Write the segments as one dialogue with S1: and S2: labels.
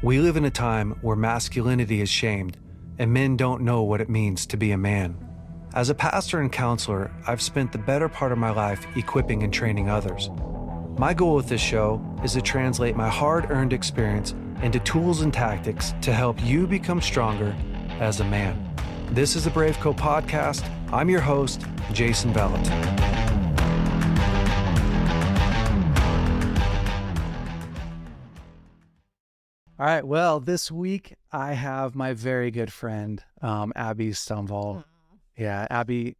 S1: We live in a time where masculinity is shamed and men don't know what it means to be a man. As a pastor and counselor, I've spent the better part of my life equipping and training others. My goal with this show is to translate my hard-earned experience into tools and tactics to help you become stronger as a man. This is the BraveCo podcast. I'm your host, Jason Vellet. All right, well, this week I have my very good friend, Abi Stumvoll. Yeah, Abi,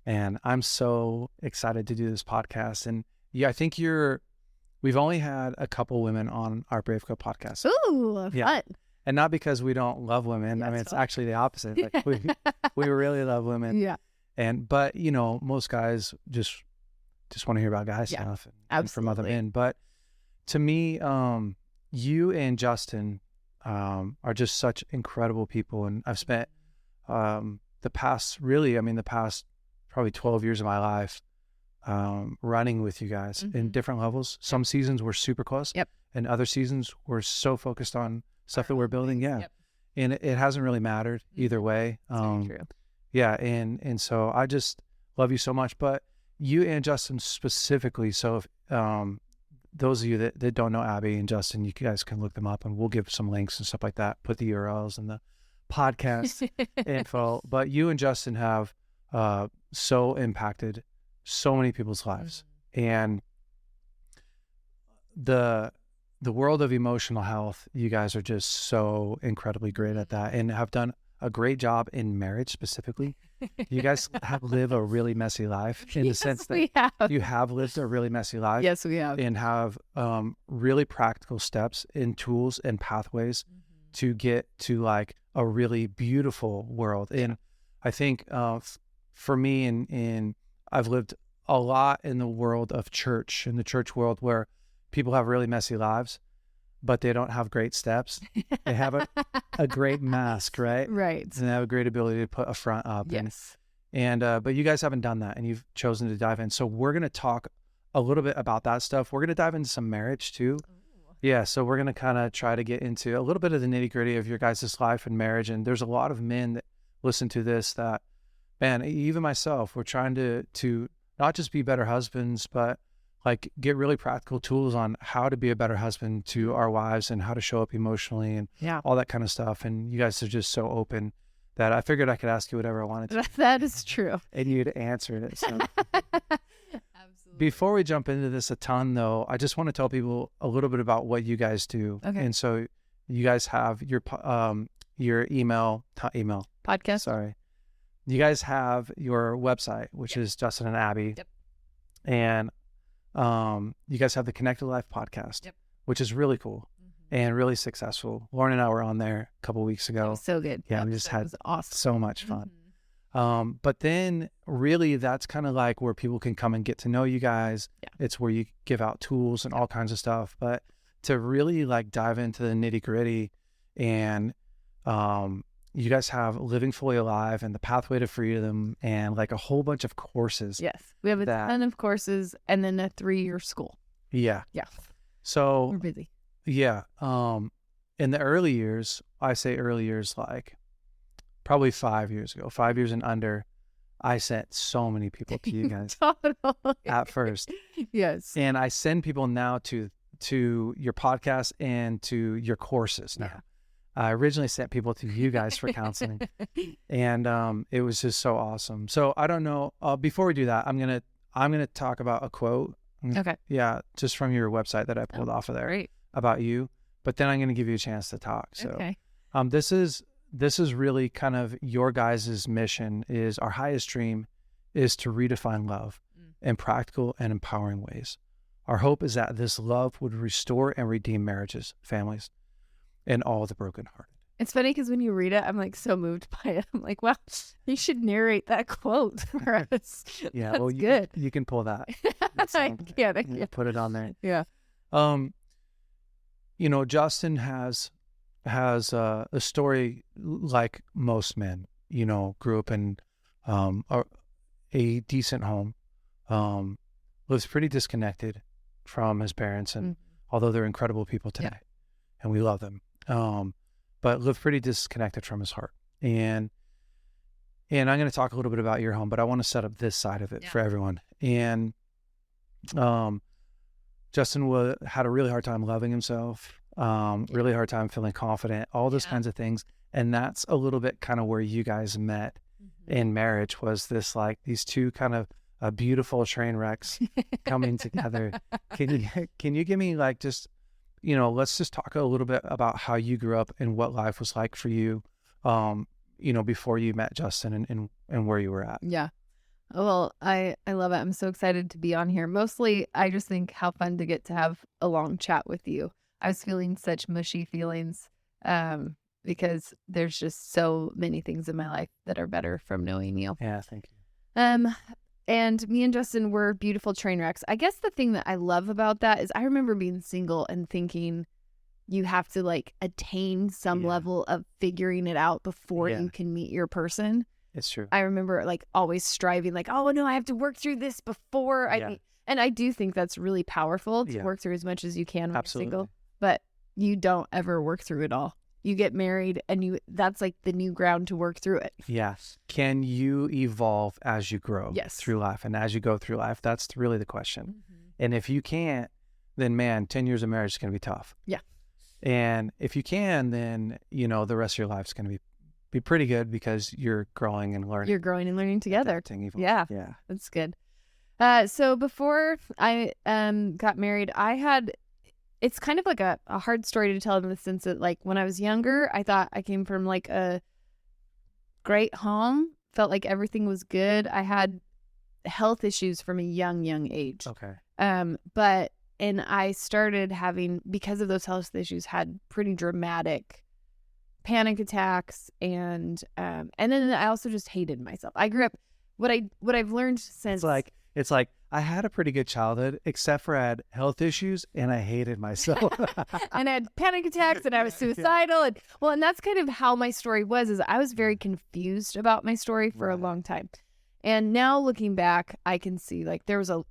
S1: and I'm so excited to do this podcast. And yeah, I think we've only had a couple women on our BraveCo podcast.
S2: Ooh, fun.
S1: And not because we don't love women. I mean, it's actually the opposite. Like we really love women.
S2: Yeah.
S1: But you know, most guys just want to hear about guy stuff and from other men. But to me, you and Justin are just such incredible people. And I've spent the past probably 12 years of my life running with you guys in different levels. Some seasons were super close.
S2: Yep.
S1: And other seasons we're so focused on stuff that we're building. Yeah.
S2: Yep.
S1: And it hasn't really mattered either way.
S2: Very true.
S1: Yeah. And so I just love you so much. But you and Justin specifically, so if, those of you that don't know Abi and Justin, you guys can look them up and we'll give some links and stuff like that, put the URLs in the podcast info. But you and Justin have so impacted so many people's lives. And the world of emotional health, you guys are just so incredibly great at that and have done a great job in marriage specifically. You guys have lived a really messy life in the sense that you have lived a really messy life.
S2: Yes, we have.
S1: And have really practical steps and tools and pathways to get to like a really beautiful world. And I think for me, and I've lived a lot in the world of church, in the church world where people have really messy lives, but they don't have great steps. They have a great mask, right?
S2: Right.
S1: And they have a great ability to put a front up.
S2: Yes.
S1: And but you guys haven't done that and you've chosen to dive in. So we're going to talk a little bit about that stuff. We're going to dive into some marriage too. Ooh. Yeah. So we're going to kind of try to get into a little bit of the nitty gritty of your guys' life and marriage. And there's a lot of men that listen to this that, man, even myself, we're trying to not just be better husbands, but like get really practical tools on how to be a better husband to our wives and how to show up emotionally and all that kind of stuff. And you guys are just so open that I figured I could ask you whatever I wanted to.
S2: That is true.
S1: And you'd answered it. So.
S2: Absolutely.
S1: Before we jump into this a ton though, I just want to tell people a little bit about what you guys do.
S2: Okay.
S1: And so you guys have your
S2: podcast.
S1: Sorry. You guys have your website, which is Justin and Abi.
S2: Yep.
S1: And you guys have the Connected Life podcast, which is really cool and really successful. Lauren and I were on there a couple of weeks ago.
S2: It was so good.
S1: Yeah, we just had
S2: awesome.
S1: So much fun. But then really that's kind of like where people can come and get to know you guys. Yeah. It's where you give out tools and all kinds of stuff. But to really like dive into the nitty gritty and you guys have Living Fully Alive and the Pathway to Freedom and like a whole bunch of courses.
S2: Yes. We have a ton of courses and then a 3-year school.
S1: Yeah.
S2: Yeah.
S1: So
S2: we're busy.
S1: Yeah. In the early years, I say early years, like probably 5 years ago, 5 years and under, I sent so many people to you guys
S2: Totally.
S1: At first.
S2: Yes.
S1: And I send people now to your podcast and to your courses now. Yeah. I originally sent people to you guys for counseling and it was just so awesome. So I don't know, before we do that, I'm going to talk about a quote.
S2: Okay.
S1: Yeah. Just from your website that I pulled off of there.
S2: Great.
S1: About you, but then I'm going to give you a chance to talk. So
S2: okay.
S1: This is really kind of your guys' mission. Is our highest dream is to redefine love in practical and empowering ways. Our hope is that this love would restore and redeem marriages, families, and all the brokenhearted.
S2: It's funny because when you read it, I'm like so moved by it. I'm like, wow, you should narrate that quote for us.
S1: Yeah,
S2: that's
S1: well,
S2: good.
S1: You can pull that.
S2: I can't.
S1: Put it on there.
S2: Yeah.
S1: You know, Justin has a story like most men. You know, grew up in a decent home, lives pretty disconnected from his parents, and although they're incredible people today, and we love them. but lived pretty disconnected from his heart. And I'm going to talk a little bit about your home, but I want to set up this side of it for everyone. And Justin had a really hard time loving himself, really hard time feeling confident, all those kinds of things. And that's a little bit kind of where you guys met in marriage, was this like these two kind of beautiful train wrecks coming together. Can you give me like just, let's just talk a little bit about how you grew up and what life was like for you, before you met Justin and where you were at.
S2: Yeah. Well, I love it. I'm so excited to be on here. Mostly, I just think how fun to get to have a long chat with you. I was feeling such mushy feelings because there's just so many things in my life that are better from knowing you.
S1: Yeah, thank you.
S2: And me and Justin were beautiful train wrecks. I guess the thing that I love about that is I remember being single and thinking you have to like attain some level of figuring it out before you can meet your person.
S1: It's true.
S2: I remember like always striving like, oh no, I have to work through this before I meet. And I do think that's really powerful to work through as much as you can when you're single, but you don't ever work through it all. You get married and that's like the new ground to work through it.
S1: Yes. Can you evolve as you grow through life? And as you go through life, that's really the question. And if you can't, then man, 10 years of marriage is going to be tough.
S2: Yeah.
S1: And if you can, then, the rest of your life is going to be pretty good because you're growing and learning.
S2: You're growing and learning together. Yeah. That's good. So before I got married, it's kind of like a hard story to tell in the sense that like when I was younger, I thought I came from like a great home, felt like everything was good. I had health issues from a young age.
S1: Okay.
S2: And I started having, because of those health issues, had pretty dramatic panic attacks and then I also just hated myself. I grew up, what I've learned since.
S1: It's like I had a pretty good childhood, except for I had health issues and I hated myself.
S2: And I had panic attacks and I was suicidal. And that's kind of how my story was, is I was very confused about my story for a long time. And now looking back, I can see like there's a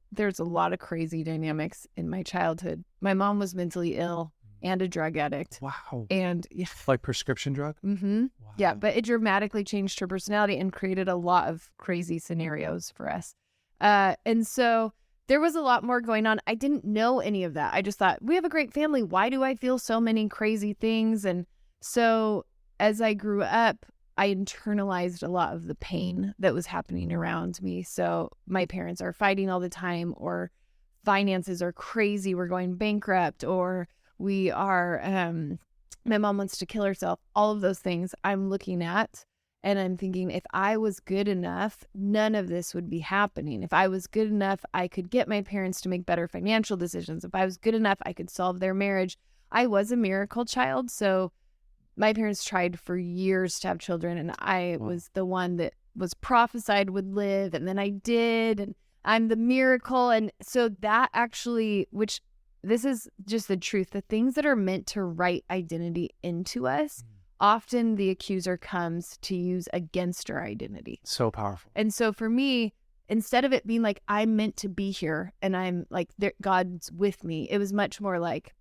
S2: lot of crazy dynamics in my childhood. My mom was mentally ill and a drug addict.
S1: Wow.
S2: And
S1: like prescription drug?
S2: Mm-hmm. Wow. Yeah, but it dramatically changed her personality and created a lot of crazy scenarios for us. And so there was a lot more going on. I didn't know any of that. I just thought, we have a great family. Why do I feel so many crazy things? And so as I grew up, I internalized a lot of the pain that was happening around me. So my parents are fighting all the time, or finances are crazy, we're going bankrupt, or we are, my mom wants to kill herself. All of those things I'm looking at. And I'm thinking, if I was good enough, none of this would be happening. If I was good enough, I could get my parents to make better financial decisions. If I was good enough, I could solve their marriage. I was a miracle child. So my parents tried for years to have children, and I was the one that was prophesied would live. And then I did, and I'm the miracle. And so that actually, which this is just the truth, the things that are meant to write identity into us, often the accuser comes to use against our identity.
S1: So powerful.
S2: And so for me, instead of it being like, I'm meant to be here and I'm like, God's with me, it was much more like,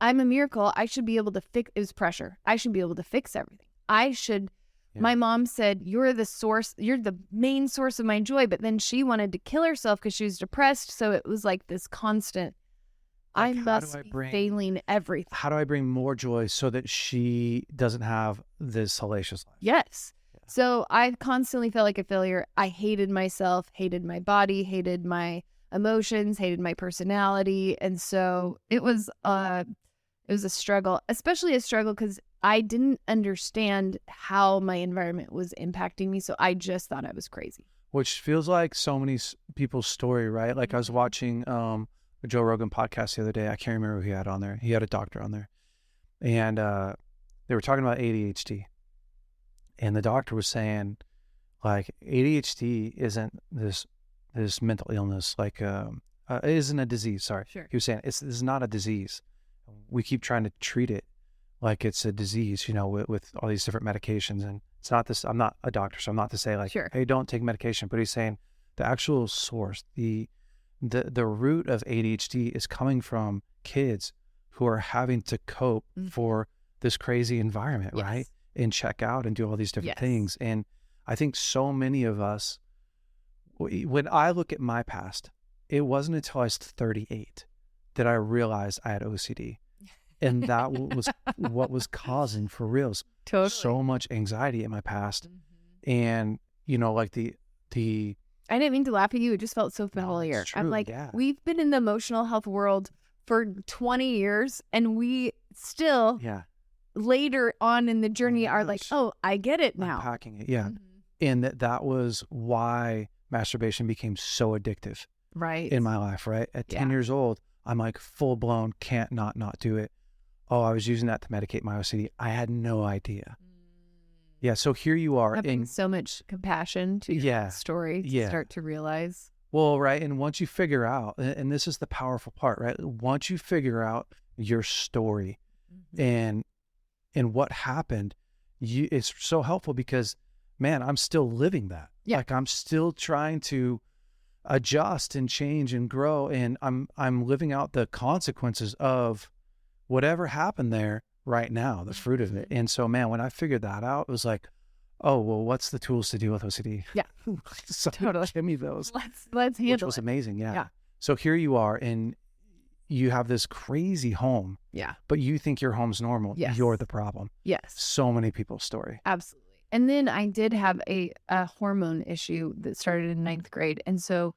S2: I'm a miracle. I should be able to fix, it was pressure. I should be able to fix everything. My mom said, you're the source, you're the main source of my joy. But then she wanted to kill herself because she was depressed. So it was like this constant, I must be failing everything.
S1: How do I bring more joy so that she doesn't have this hellacious life?
S2: Yes. Yeah. So I constantly felt like a failure. I hated myself, hated my body, hated my emotions, hated my personality. And so it was a struggle, especially a struggle because I didn't understand how my environment was impacting me. So I just thought I was crazy.
S1: Which feels like so many people's story, right? Like I was watching a Joe Rogan podcast the other day. I can't remember who he had on there. He had a doctor on there. And they were talking about ADHD. And the doctor was saying, like, ADHD isn't this mental illness, like, it isn't a disease, sorry.
S2: Sure.
S1: He was saying, this is not a disease. We keep trying to treat it like it's a disease, with all these different medications. And it's not this, I'm not a doctor, so I'm not to say like,
S2: sure,
S1: hey, don't take medication. But he's saying the actual source, the root of ADHD is coming from kids who are having to cope for this crazy environment,
S2: Yes.
S1: right? And check out and do all these different
S2: Yes.
S1: things. And I think so many of us, when I look at my past, it wasn't until I was 38 that I realized I had OCD. And that was what was causing, for reals,
S2: Totally.
S1: so much anxiety in my past.
S2: Mhm.
S1: And, you know, like the
S2: I didn't mean to laugh at you. It just felt so
S1: No,
S2: familiar.
S1: it's
S2: I'm
S1: true,
S2: like,
S1: yeah.
S2: we've been in the emotional health world for 20 years, and we still
S1: yeah,
S2: later on in the journey
S1: my
S2: are like,
S1: gosh.
S2: oh, I get it now.
S1: unpacking it. Yeah.
S2: Mhm.
S1: And that was why masturbation became so addictive
S2: Right.
S1: in my life, right? At 10
S2: Yeah.
S1: years old, I'm like full blown, can't not do it. Oh, I was using that to medicate my OCD. I had no idea. Yeah. So here you are.
S2: That brings so much compassion to your
S1: Yeah.
S2: story to
S1: Yeah.
S2: start to realize.
S1: Well, right. And once you figure out, and this is the powerful part, right? Once you figure out your story and what happened, it's so helpful because, man, I'm still living that.
S2: Yeah.
S1: Like I'm still trying to adjust and change and grow, and I'm living out the consequences of whatever happened there right now, the fruit of it. And so, man, when I figured that out, it was like, oh, well, what's the tools to deal with OCD?
S2: Yeah.
S1: So
S2: Totally.
S1: give me those,
S2: Let's
S1: which
S2: handle
S1: was
S2: it.
S1: amazing. Yeah.
S2: Yeah.
S1: So here you are, and you have this crazy home,
S2: Yeah.
S1: but you think your home's normal.
S2: Yes.
S1: You're the problem.
S2: Yes.
S1: So many people's story.
S2: Absolutely. And then I did have a hormone issue that started in 9th grade. And so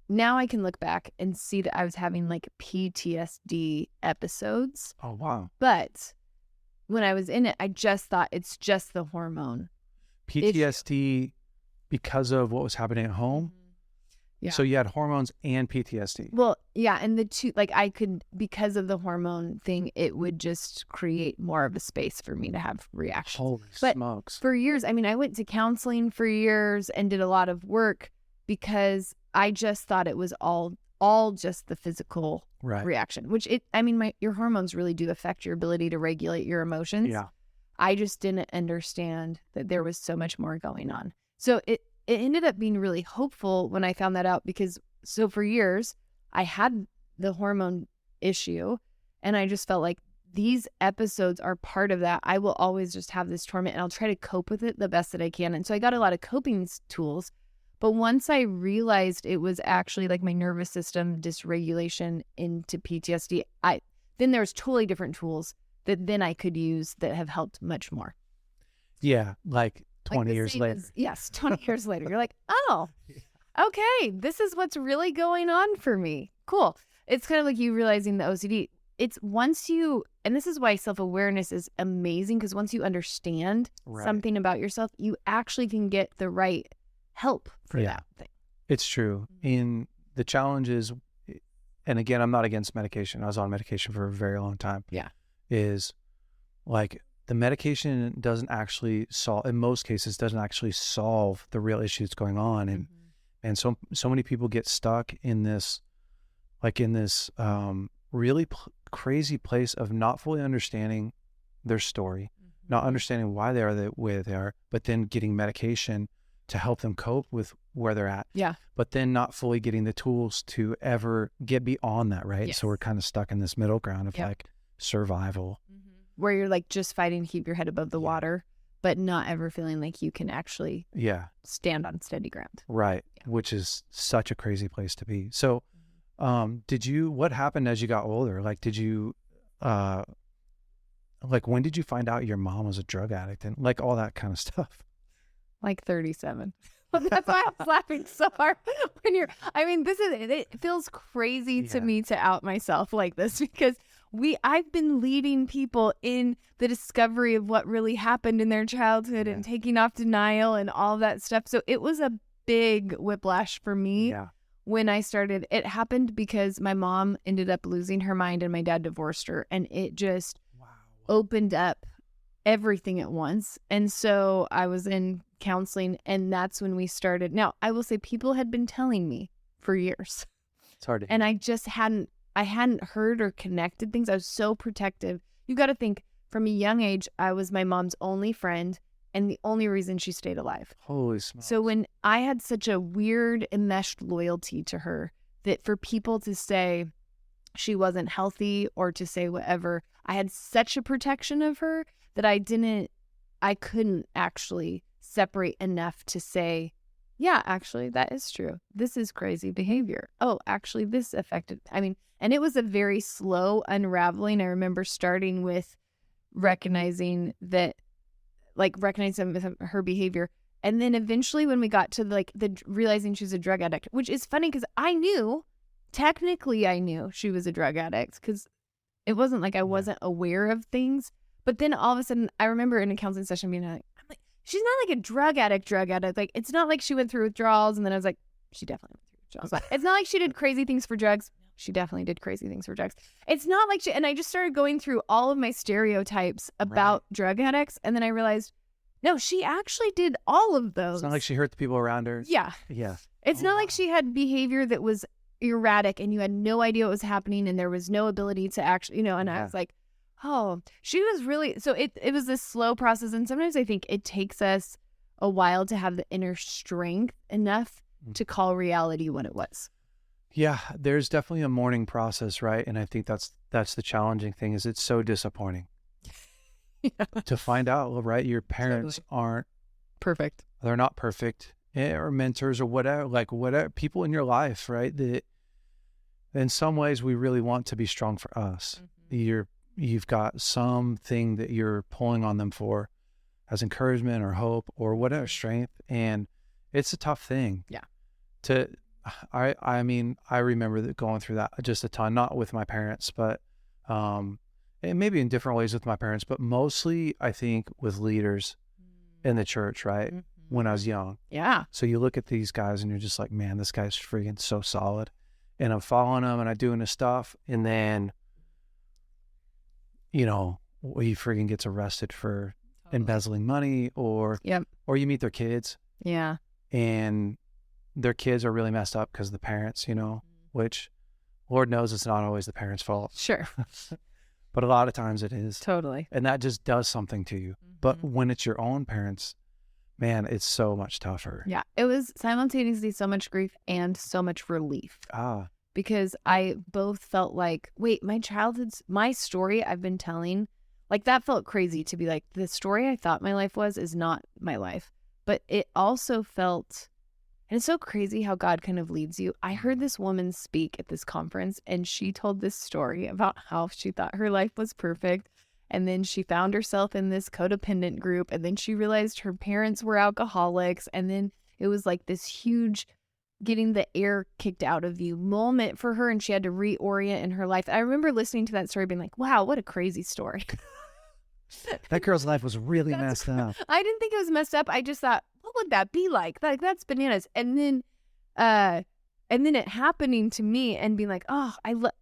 S2: now I can look back and see that I was having like PTSD episodes.
S1: Oh, wow.
S2: But when I was in it, I just thought it's just the hormone.
S1: PTSD because of what was happening at home.
S2: Yeah.
S1: So you had hormones and PTSD.
S2: Well, yeah. And the two, like I could, because of the hormone thing, it would just create more of a space for me to have reactions.
S1: Holy
S2: But
S1: smokes.
S2: for years, I mean, I went to counseling for years and did a lot of work because I just thought it was all just the physical
S1: Right.
S2: reaction, which your hormones really do affect your ability to regulate your emotions.
S1: Yeah.
S2: I just didn't understand that there was so much more going on. So it ended up being really hopeful when I found that out because so for years I had the hormone issue and I just felt like these episodes are part of that. I will always just have this torment and I'll try to cope with it the best that I can. And so I got a lot of coping tools. But once I realized it was actually like my nervous system dysregulation into PTSD, then there's totally different tools that then I could use that have helped much more.
S1: Yeah. Like 20
S2: the
S1: years
S2: same
S1: later.
S2: Yes, 20 years later. You're like, oh, okay, this is what's really going on for me. Cool. It's kind of like you realizing the OCD. It's once you, and this is why self-awareness is amazing, because once you understand
S1: Right.
S2: something about yourself, you actually can get the right help for
S1: Yeah.
S2: that thing.
S1: It's true. And the challenge is, and again, I'm not against medication. I was on medication for a very long time.
S2: Yeah.
S1: Is like the medication doesn't actually solve, in most cases, doesn't actually solve the real issue that's going on. And so many people get stuck in this, really crazy place of not fully understanding their story, not understanding why they are the way they are, but then getting medication to help them cope with where they're at.
S2: Yeah.
S1: But then not fully getting the tools to ever get beyond that, right?
S2: Yes.
S1: So we're kind of stuck in this middle ground of
S2: Yep.
S1: like survival.
S2: Where you're like just fighting to keep your head above the
S1: Yeah.
S2: water, but not ever feeling like you can actually
S1: Yeah,
S2: stand on steady ground.
S1: right.
S2: Yeah.
S1: Which is such a crazy place to be. So what happened as you got older? Like, did you, when did you find out your mom was a drug addict and like all that kind of stuff?
S2: Like 37. That's why I was laughing so hard it feels crazy to
S1: Yeah.
S2: me to out myself like this because I've been leading people in the discovery of what really happened in their childhood and taking off denial and all that stuff. So it was a big whiplash for me
S1: Yeah.
S2: when I started. It happened because my mom ended up losing her mind and my dad divorced her, and it just
S1: Wow.
S2: opened up everything at once. And so I was in counseling, and that's when we started. Now, I will say people had been telling me for years,
S1: It's hard to
S2: and I just hadn't heard or connected things. I was so protective. You got to think, from a young age, I was my mom's only friend and the only reason she stayed alive.
S1: Holy smokes.
S2: So when I had such a weird enmeshed loyalty to her, that for people to say she wasn't healthy or to say whatever, I had such a protection of her that I couldn't actually separate enough to say, yeah, actually, that is true. This is crazy behavior. Oh, actually, this affected. And it was a very slow unraveling. I remember starting with recognizing her behavior. And then eventually when we got to the realizing she was a drug addict, which is funny because technically I knew she was a drug addict because it wasn't like I wasn't aware of things. But then all of a sudden I remember in a counseling session being like, she's not like a drug addict. Like, it's not like she went through withdrawals. And then I was like, she definitely went through withdrawals. It's not like she did crazy things for drugs. She definitely did crazy things for drugs. It's not like and I just started going through all of my stereotypes about drug addicts. And then I realized, no, she actually did all of those.
S1: It's not like she hurt the people around her.
S2: Yeah.
S1: Yeah.
S2: It's not like she had behavior that was erratic and you had no idea what was happening and there was no ability to actually, and I was like, oh, she was really, so it was this slow process. And sometimes I think it takes us a while to have the inner strength enough to call reality what it was.
S1: Yeah, there's definitely a mourning process, right? And I think that's the challenging thing is it's so disappointing to find out, right? Your parents aren't
S2: perfect.
S1: They're not perfect, or mentors or whatever people in your life, right? That in some ways we really want to be strong for us. You've got something that you're pulling on them for as encouragement or hope or whatever, strength. And it's a tough thing.
S2: Yeah.
S1: I remember going through that just a ton, not with my parents, but and maybe in different ways with my parents, but mostly I think with leaders in the church, right? When I was young.
S2: Yeah.
S1: So you look at these guys and you're just like, man, this guy's freaking so solid. And I'm following him and I'm doing his stuff. And then, he freaking gets arrested for embezzling money or you meet their kids.
S2: Yeah.
S1: And their kids are really messed up because of the parents, which Lord knows it's not always the parents' fault.
S2: Sure.
S1: But a lot of times it is.
S2: Totally.
S1: And that just does something to you. But when it's your own parents, man, it's so much tougher.
S2: Yeah. It was simultaneously so much grief and so much relief. Because I both felt like, wait, my story I've been telling, like that felt crazy to be like, the story I thought my life is not my life. But it also felt, and it's so crazy how God kind of leads you. I heard this woman speak at this conference and she told this story about how she thought her life was perfect. And then she found herself in this codependent group. And then she realized her parents were alcoholics. And then it was like this huge getting the air kicked out of you moment for her. And she had to reorient in her life. I remember listening to that story being like, wow, what a crazy story.
S1: That girl's life was really messed up.
S2: I didn't think it was messed up. I just thought, what would that be like? Like, that's bananas. And then it happening to me and being like, oh,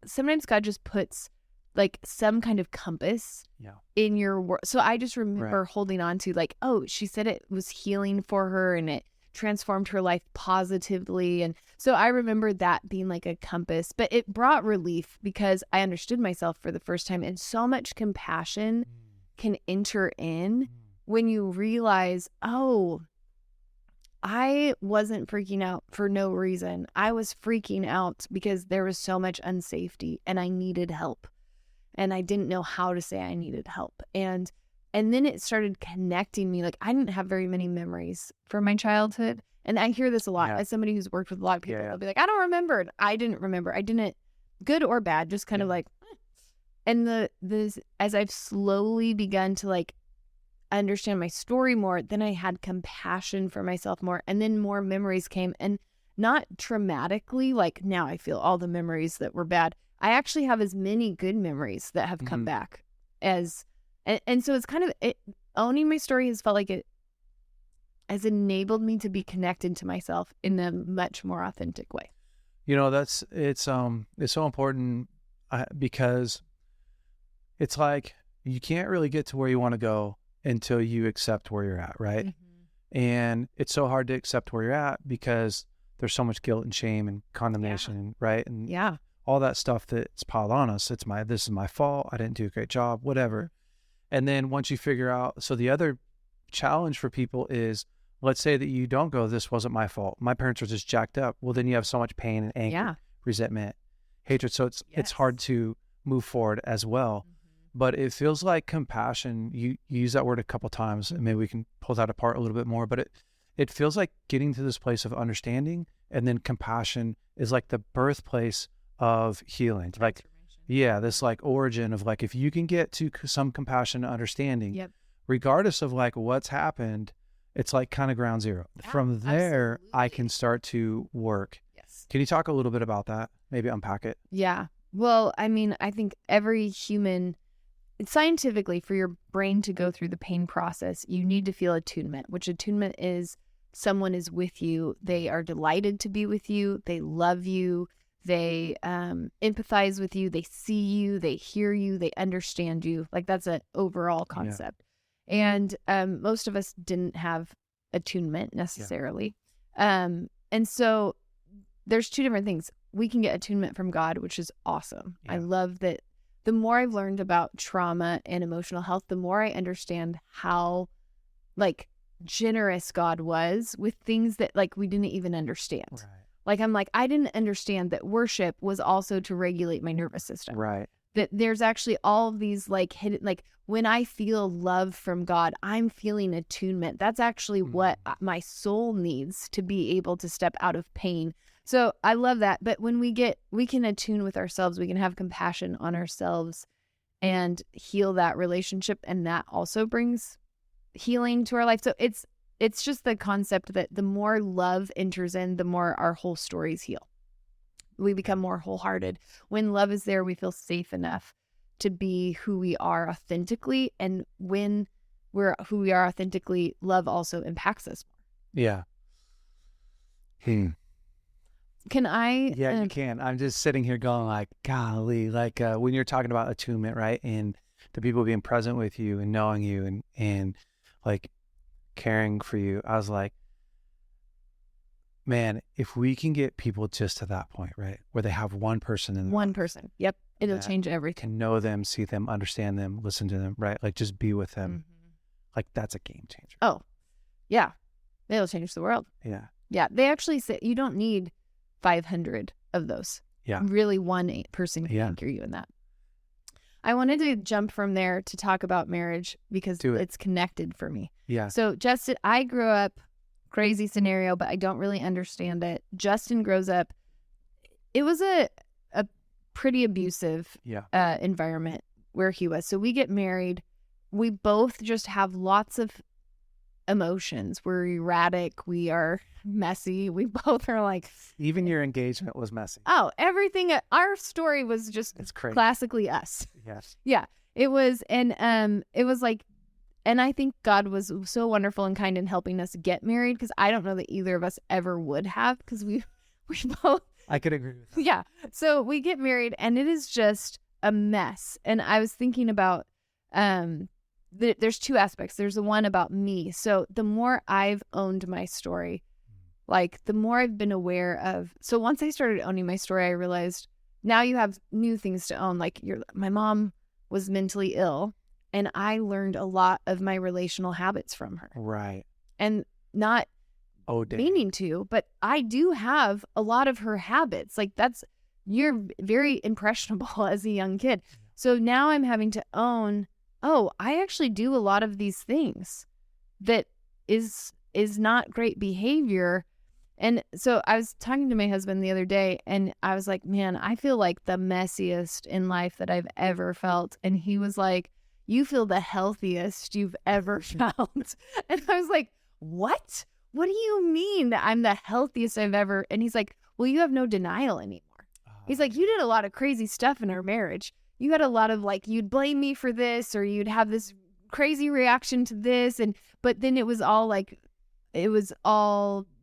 S2: sometimes God just puts like some kind of compass in your world. So I just remember holding on to like, oh, she said it was healing for her and it transformed her life positively. And so I remember that being like a compass, but it brought relief because I understood myself for the first time, and so much compassion can enter in when you realize, oh, I wasn't freaking out for no reason. I was freaking out because there was so much unsafety and I needed help. And I didn't know how to say I needed help. And then it started connecting me. Like, I didn't have very many memories from my childhood. And I hear this a lot as somebody who's worked with a lot of people. They'll be like, I don't remember it. I didn't remember. I didn't, good or bad, just kind of like, and as I've slowly begun to like understand my story more, then I had compassion for myself more, and then more memories came, and not traumatically, like now I feel all the memories that were bad. I actually have as many good memories that have come back as, and so it's kind of, owning my story has felt like it has enabled me to be connected to myself in a much more authentic way.
S1: It's so important because it's like you can't really get to where you want to go until you accept where you're at, right? And it's so hard to accept where you're at because there's so much guilt and shame and condemnation, right? And all that stuff that's piled on us. This is my fault. I didn't do a great job, whatever. And then once you figure out, so the other challenge for people is, let's say that you don't go, this wasn't my fault. My parents were just jacked up. Well, then you have so much pain and anger, resentment, hatred. So it's hard to move forward as well. but it feels like compassion, you use that word a couple times, and maybe we can pull that apart a little bit more, but it feels like getting to this place of understanding, and then compassion is like the birthplace of healing. Like, yeah, this like origin of like, if you can get to some compassion and understanding,
S2: Yep.
S1: regardless of like what's happened, it's like kind of ground zero.
S2: Yeah,
S1: From there, I
S2: absolutely.
S1: can start to work.
S2: Yes.
S1: Can you talk a little bit about that? Maybe unpack it.
S2: Yeah. Well, I mean, I think every human, scientifically, for your brain to go through the pain process, you need to feel attunement, which attunement is someone is with you. They are delighted to be with you. They love you. They empathize with you. They see you. They hear you. They understand you. Like, that's an overall concept. And most of us didn't have attunement necessarily. And so there's two different things. We can get attunement from God, which is awesome. I love that. The more I've learned about trauma and emotional health, the more I understand how like generous God was with things that like we didn't even understand.
S1: Right.
S2: Like, I'm like, I didn't understand that worship was also to regulate my nervous system.
S1: Right.
S2: That there's actually all of these like hidden, like when I feel love from God, I'm feeling attunement. That's actually what my soul needs to be able to step out of pain. So I love that. But when we can attune with ourselves, we can have compassion on ourselves and heal that relationship. And that also brings healing to our life. So it's just the concept that the more love enters in, the more our whole stories heal. We become more wholehearted. When love is there, we feel safe enough to be who we are authentically. And when we're who we are authentically, love also impacts us more.
S1: Yeah.
S2: Can I?
S1: Yeah, you can. I'm just sitting here going like, golly, like when you're talking about attunement, right? And the people being present with you and knowing you and like caring for you. I was like, man, if we can get people just to that point, right? Where they have one person in
S2: One person. Yep. It'll change everything.
S1: Can know them, see them, understand them, listen to them, right? Like just be with them. Like that's a game changer.
S2: Oh, yeah. It'll change the world.
S1: Yeah.
S2: Yeah. They actually say you don't need 500 of those.
S1: Yeah.
S2: Really one person can anchor you in that. I wanted to jump from there to talk about marriage because it's connected for me.
S1: Yeah.
S2: So Justin, I grew up, crazy scenario, but I don't really understand it. Justin grows up. It was a pretty abusive environment where he was. So we get married. We both just have lots of emotions. We're erratic. We are messy. We both are like...
S1: Even your engagement was messy.
S2: Oh, everything. Our story was just classically us.
S1: Yes.
S2: Yeah, it was. And it was like, and I think God was so wonderful and kind in helping us get married because I don't know that either of us ever would have because we both...
S1: I could agree with that.
S2: Yeah. So we get married and it is just a mess. And I was thinking about... there's two aspects. There's the one about me. So the more I've owned my story, like the more I've been aware of. So once I started owning my story, I realized now you have new things to own. Like my mom was mentally ill and I learned a lot of my relational habits from her.
S1: Right.
S2: And not meaning to, but I do have a lot of her habits. Like you're very impressionable as a young kid. So now I'm having to own, oh, I actually do a lot of these things that is not great behavior. And so I was talking to my husband the other day and I was like, man, I feel like the messiest in life that I've ever felt. And he was like, you feel the healthiest you've ever felt. And I was like, what? What do you mean that I'm the healthiest I've ever? And he's like, well, you have no denial anymore. He's like, you did a lot of crazy stuff in our marriage. You had a lot of like, you'd blame me for this or you'd have this crazy reaction to this. But then it was all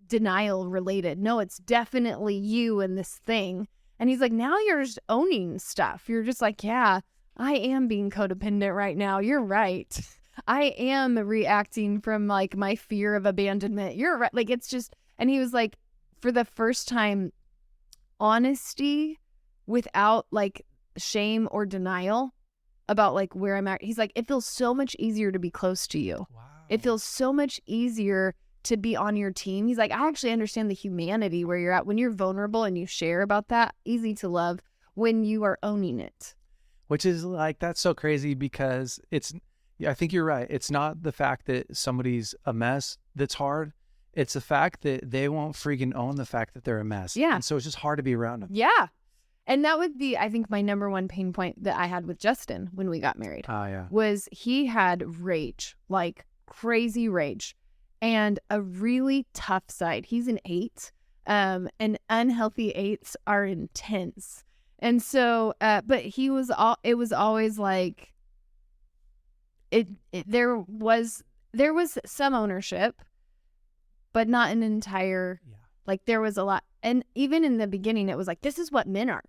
S2: denial related. No, it's definitely you and this thing. And he's like, now you're just owning stuff. You're just like, yeah, I am being codependent right now. You're right. I am reacting from like my fear of abandonment. You're right. Like, it's just, and he was like, for the first time, honesty without like shame or denial about like where I'm at. He's like, it feels so much easier to be close to you.
S1: Wow.
S2: It feels so much easier to be on your team. He's like, I actually understand the humanity where you're at when you're vulnerable and you share about that. Easy to love when you are owning it.
S1: Which is like, that's so crazy because I think you're right. It's not the fact that somebody's a mess that's hard. It's the fact that they won't freaking own the fact that they're a mess.
S2: Yeah.
S1: And so it's just hard to be around them.
S2: Yeah. And that would be, I think, my number one pain point that I had with Justin when we got married.
S1: Oh, yeah.
S2: Was he had rage, like crazy rage, and a really tough side. He's an 8, and unhealthy 8s are intense. And so, but it was always like, there was some ownership, but not an entire, like there was a lot. And even in the beginning, it was like, this is what men are.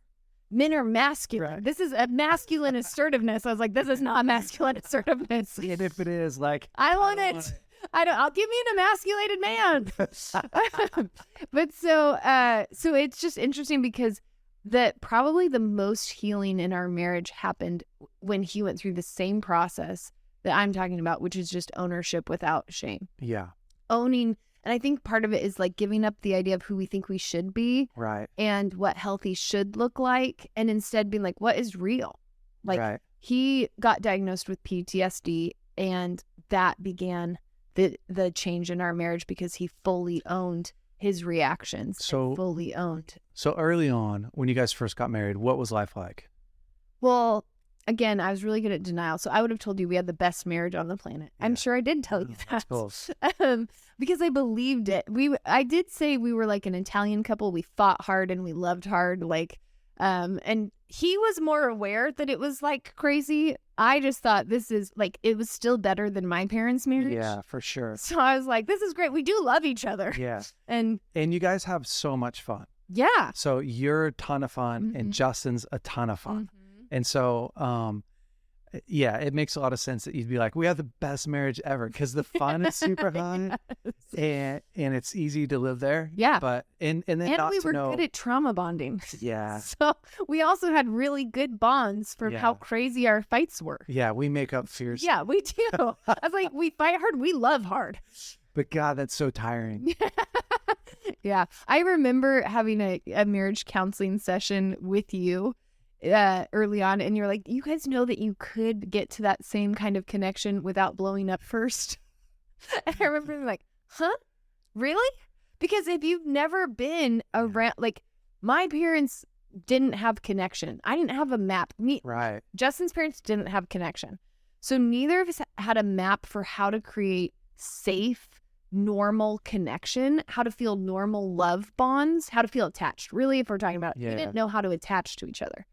S2: Men are masculine. Right. This is a masculine assertiveness. I was like, this is not masculine assertiveness.
S1: And if it is, like,
S2: I want it. I'll give me an emasculated man. But so it's just interesting because probably the most healing in our marriage happened when he went through the same process that I'm talking about, which is just ownership without shame.
S1: Yeah.
S2: Owning. And I think part of it is like giving up the idea of who we think we should be.
S1: Right.
S2: And what healthy should look like. And instead being like, what is real? Like he got diagnosed with PTSD, and that began the change in our marriage because he fully owned his reactions. So fully owned.
S1: So early on, when you guys first got married, what was life like?
S2: Well, again, I was really good at denial. So I would have told you we had the best marriage on the planet. Yeah. I'm sure I did tell you that.
S1: That's
S2: cool. Because I believed it. I did say we were like an Italian couple. We fought hard and we loved hard. Like, and he was more aware that it was like crazy. I just thought this is like, it was still better than my parents' marriage.
S1: Yeah, for sure.
S2: So I was like, this is great. We do love each other.
S1: Yeah.
S2: And
S1: you guys have so much fun.
S2: Yeah.
S1: So you're a ton of fun and Justin's a ton of fun. And so, yeah, it makes a lot of sense that you'd be like, we have the best marriage ever because the fun is super fun and it's easy to live there.
S2: Yeah.
S1: But, and then
S2: and
S1: not
S2: we
S1: to
S2: were
S1: know,
S2: good at trauma bonding.
S1: Yeah.
S2: So we also had really good bonds for how crazy our fights were.
S1: Yeah. We make up fierce.
S2: Yeah, we do. I was like, we fight hard. We love hard.
S1: But God, that's so tiring.
S2: Yeah. I remember having a marriage counseling session with you early on, and you're like, you guys know that you could get to that same kind of connection without blowing up first. And I remember being like, huh? Really? Because if you've never been around, like my parents didn't have connection. I didn't have a map.
S1: Right.
S2: Justin's parents didn't have connection. So neither of us had a map for how to create safe, normal connection, how to feel normal love bonds, how to feel attached. Really, if we're talking about it, we didn't know how to attach to each other.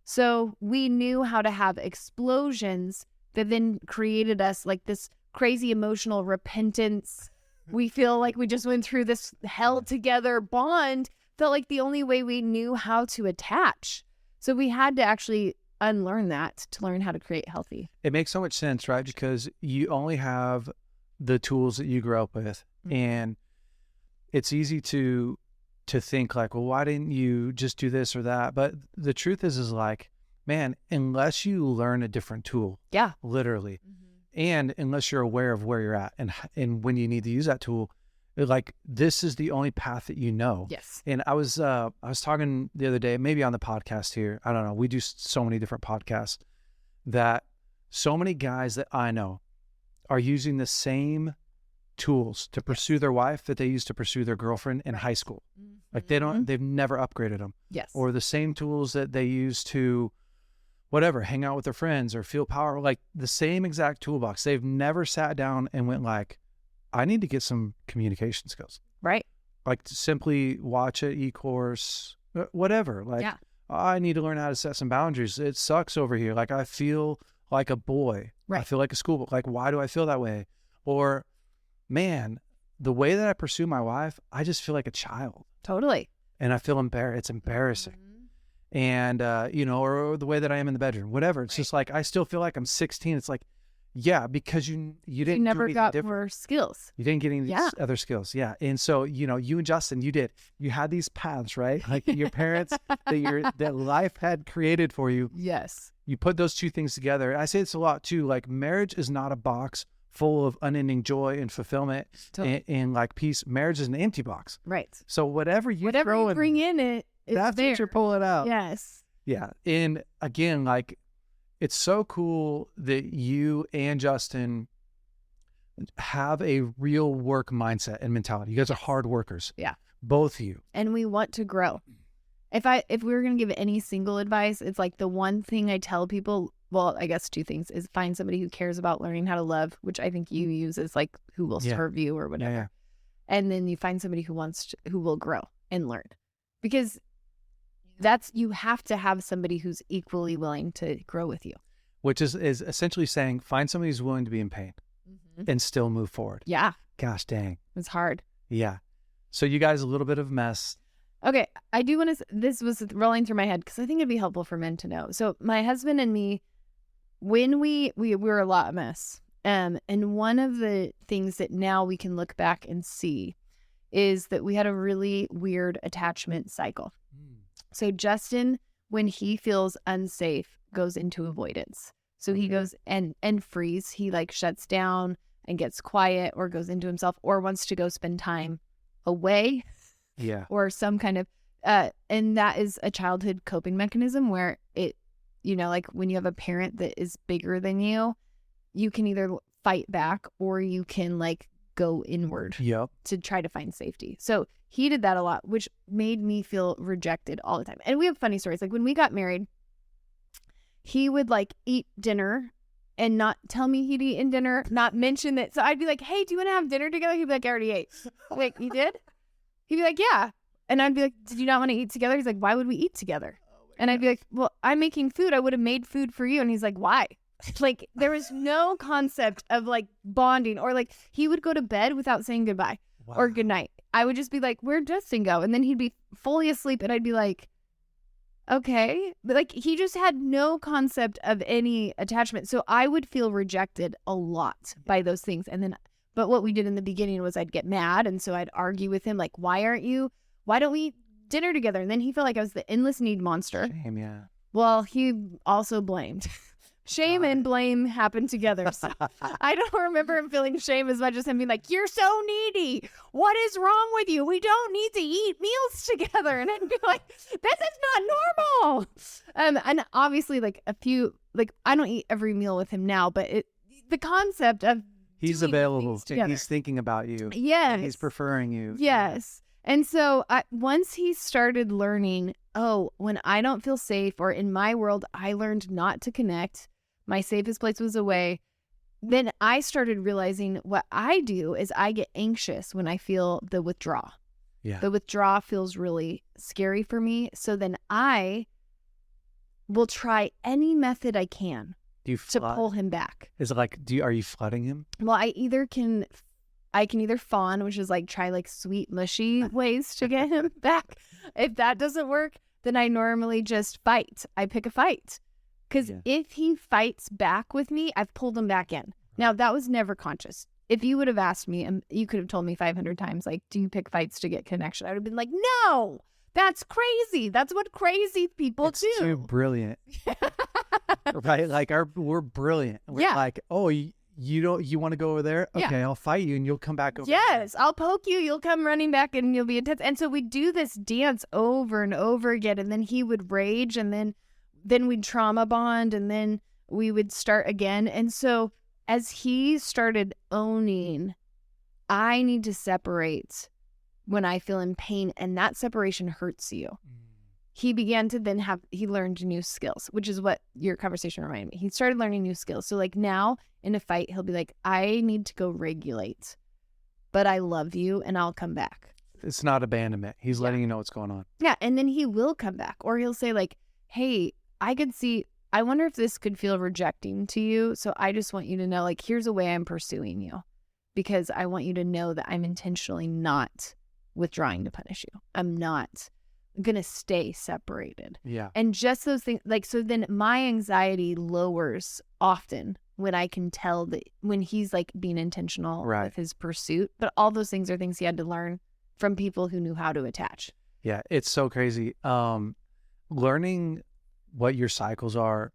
S2: So we knew how to have explosions that then created us like this crazy emotional repentance. We feel like we just went through this hell together bond. Felt like the only way we knew how to attach. So we had to actually unlearn that to learn how to create healthy.
S1: It makes so much sense, right? Because you only have the tools that you grew up with. And it's easy to think like, well, why didn't you just do this or that? But the truth is like, man, unless you learn a different tool, literally, and unless you're aware of where you're at and when you need to use that tool, like this is the only path that you know.
S2: Yes.
S1: And I was talking the other day, maybe on the podcast here, I don't know. We do so many different podcasts that so many guys that I know are using the same tools to pursue their wife that they used to pursue their girlfriend in high school. Like they've never upgraded them.
S2: Yes.
S1: Or the same tools that they use to whatever, hang out with their friends or feel power, like the same exact toolbox. They've never sat down and went like, I need to get some communication skills.
S2: Right.
S1: Like simply watch an e-course, whatever. Like, I need to learn how to set some boundaries. It sucks over here. Like I feel like a boy. Right. I feel like a schoolboy. Like, why do I feel that way? Or, man, the way that I pursue my wife, I just feel like a child.
S2: Totally.
S1: And I feel it's embarrassing. And, or the way that I am in the bedroom, whatever. It's just like, I still feel like I'm 16. It's like, yeah, because you didn't
S2: never got
S1: different.
S2: More skills.
S1: You didn't get any other skills. Yeah. And so, you and Justin, you had these paths, right? Like your parents that life had created for you.
S2: Yes.
S1: You put those two things together. I say this a lot too, like marriage is not a box full of unending joy and fulfillment and like peace. Marriage is an empty box.
S2: Right.
S1: So whatever you
S2: bring in it,
S1: that's
S2: there.
S1: what you're pulling out.
S2: Yes.
S1: Yeah. And again, like it's so cool that you and Justin have a real work mindset and mentality. You guys are hard workers.
S2: Yeah.
S1: Both of you.
S2: And we want to grow. If we were going to give any single advice, it's like the one thing I tell people, well, I guess two things, is find somebody who cares about learning how to love, which I think you use as like who will serve you or whatever.
S1: Yeah.
S2: And then you find somebody who will grow and learn, because you have to have somebody who's equally willing to grow with you.
S1: Which is essentially saying find somebody who's willing to be in pain and still move forward.
S2: Yeah.
S1: Gosh dang.
S2: It's hard.
S1: Yeah. So you guys, a little bit of a mess.
S2: Okay. I do want to, this was rolling through my head because I think it'd be helpful for men to know. So my husband and me, when we were a lot of mess. And one of the things that now we can look back and see is that we had a really weird attachment cycle. So Justin, when he feels unsafe, goes into avoidance. So he goes and freeze. He like shuts down and gets quiet or goes into himself or wants to go spend time away.
S1: Yeah.
S2: Or some kind of, and that is a childhood coping mechanism where it, like when you have a parent that is bigger than you, you can either fight back or you can like go inward to try to find safety. So he did that a lot, which made me feel rejected all the time. And we have funny stories. Like when we got married, he would like eat dinner and not tell me he'd eaten dinner, not mention that. So I'd be like, hey, do you want to have dinner together? He'd be like, I already ate. Like, you did? He'd be like, yeah. And I'd be like, did you not want to eat together? He's like, why would we eat together? And I'd be like, well, I'm making food. I would have made food for you. And he's like, why? Like, there was no concept of like bonding, or like he would go to bed without saying goodbye or goodnight. I would just be like, where'd Justin go? And then he'd be fully asleep and I'd be like, okay. But like, he just had no concept of any attachment. So I would feel rejected a lot by those things. And then, but what we did in the beginning was I'd get mad. And so I'd argue with him, like, why don't we eat dinner together? And then he felt like I was the endless need monster.
S1: Shame, yeah.
S2: Well, he also blamed. Shame and blame happened together. So I don't remember him feeling shame as much as him being like, you're so needy. What is wrong with you? We don't need to eat meals together. And I'd be like, this is not normal. And obviously like I don't eat every meal with him now, but the concept of
S1: he's available. He's thinking about you.
S2: Yes.
S1: He's preferring you.
S2: Yes. And so once he started learning, when I don't feel safe, or in my world, I learned not to connect. My safest place was away. Then I started realizing what I do is I get anxious when I feel the withdrawal.
S1: Yeah.
S2: The withdrawal feels really scary for me. So then I will try any method I can to pull him back.
S1: Is it like, are you flooding him?
S2: Well, I can either fawn, which is like try like sweet, mushy ways to get him back. If that doesn't work, then I normally just fight. I pick a fight. Because if he fights back with me, I've pulled him back in. Now, that was never conscious. If you would have asked me, and you could have told me 500 times, like, do you pick fights to get connection? I would have been like, no, that's crazy. That's what crazy people do.
S1: It's too brilliant. Right? Like, we're brilliant. We're like, oh, you want to go over there? Okay, I'll fight you and you'll come back over
S2: Yes,
S1: there.
S2: I'll poke you. You'll come running back and you'll be intense. And so we do this dance over and over again. And then he would rage, and then we'd trauma bond, and then we would start again. And so as he started owning, I need to separate when I feel in pain, and that separation hurts you. He began to he learned new skills, which is what your conversation reminded me. He started learning new skills. So like now in a fight, he'll be like, I need to go regulate, but I love you and I'll come back.
S1: It's not abandonment. He's letting you know what's going on.
S2: Yeah. And then he will come back, or he'll say like, hey, I wonder if this could feel rejecting to you. So I just want you to know, like, here's a way I'm pursuing you, because I want you to know that I'm intentionally not withdrawing to punish you. I'm not going to stay separated.
S1: Yeah.
S2: And just those things, like, so then my anxiety lowers often when I can tell that when he's like being intentional with his pursuit. But all those things are things he had to learn from people who knew how to attach.
S1: Yeah. It's so crazy. Learning what your cycles are,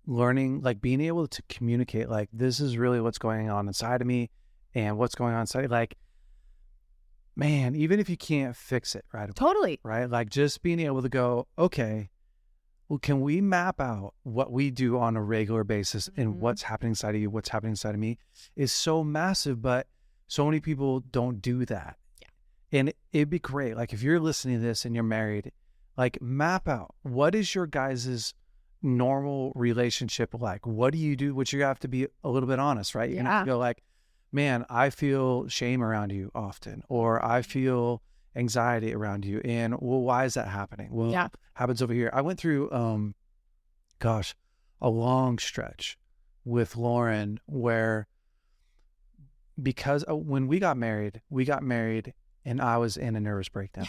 S1: learning, like being able to communicate, like, this is really what's going on inside of me and what's going on inside. Like, man, even if you can't fix it right away.
S2: Totally.
S1: Right? Like just being able to go, okay, well, can we map out what we do on a regular basis and
S2: Mhm.
S1: what's happening inside of you, what's happening inside of me is so massive, but so many people don't do that.
S2: Yeah.
S1: And it'd be great. Like if you're listening to this and you're married, like map out what is your guys's normal relationship like? What do you do? Which you have to be a little bit honest, right? You're gonna have to
S2: Yeah.
S1: go like, man, I feel shame around you often, or I feel anxiety around you. And well, why is that happening? Well,
S2: Yeah.
S1: it happens over here. I went through gosh, a long stretch with Lauren where because when we got married and I was in a nervous breakdown.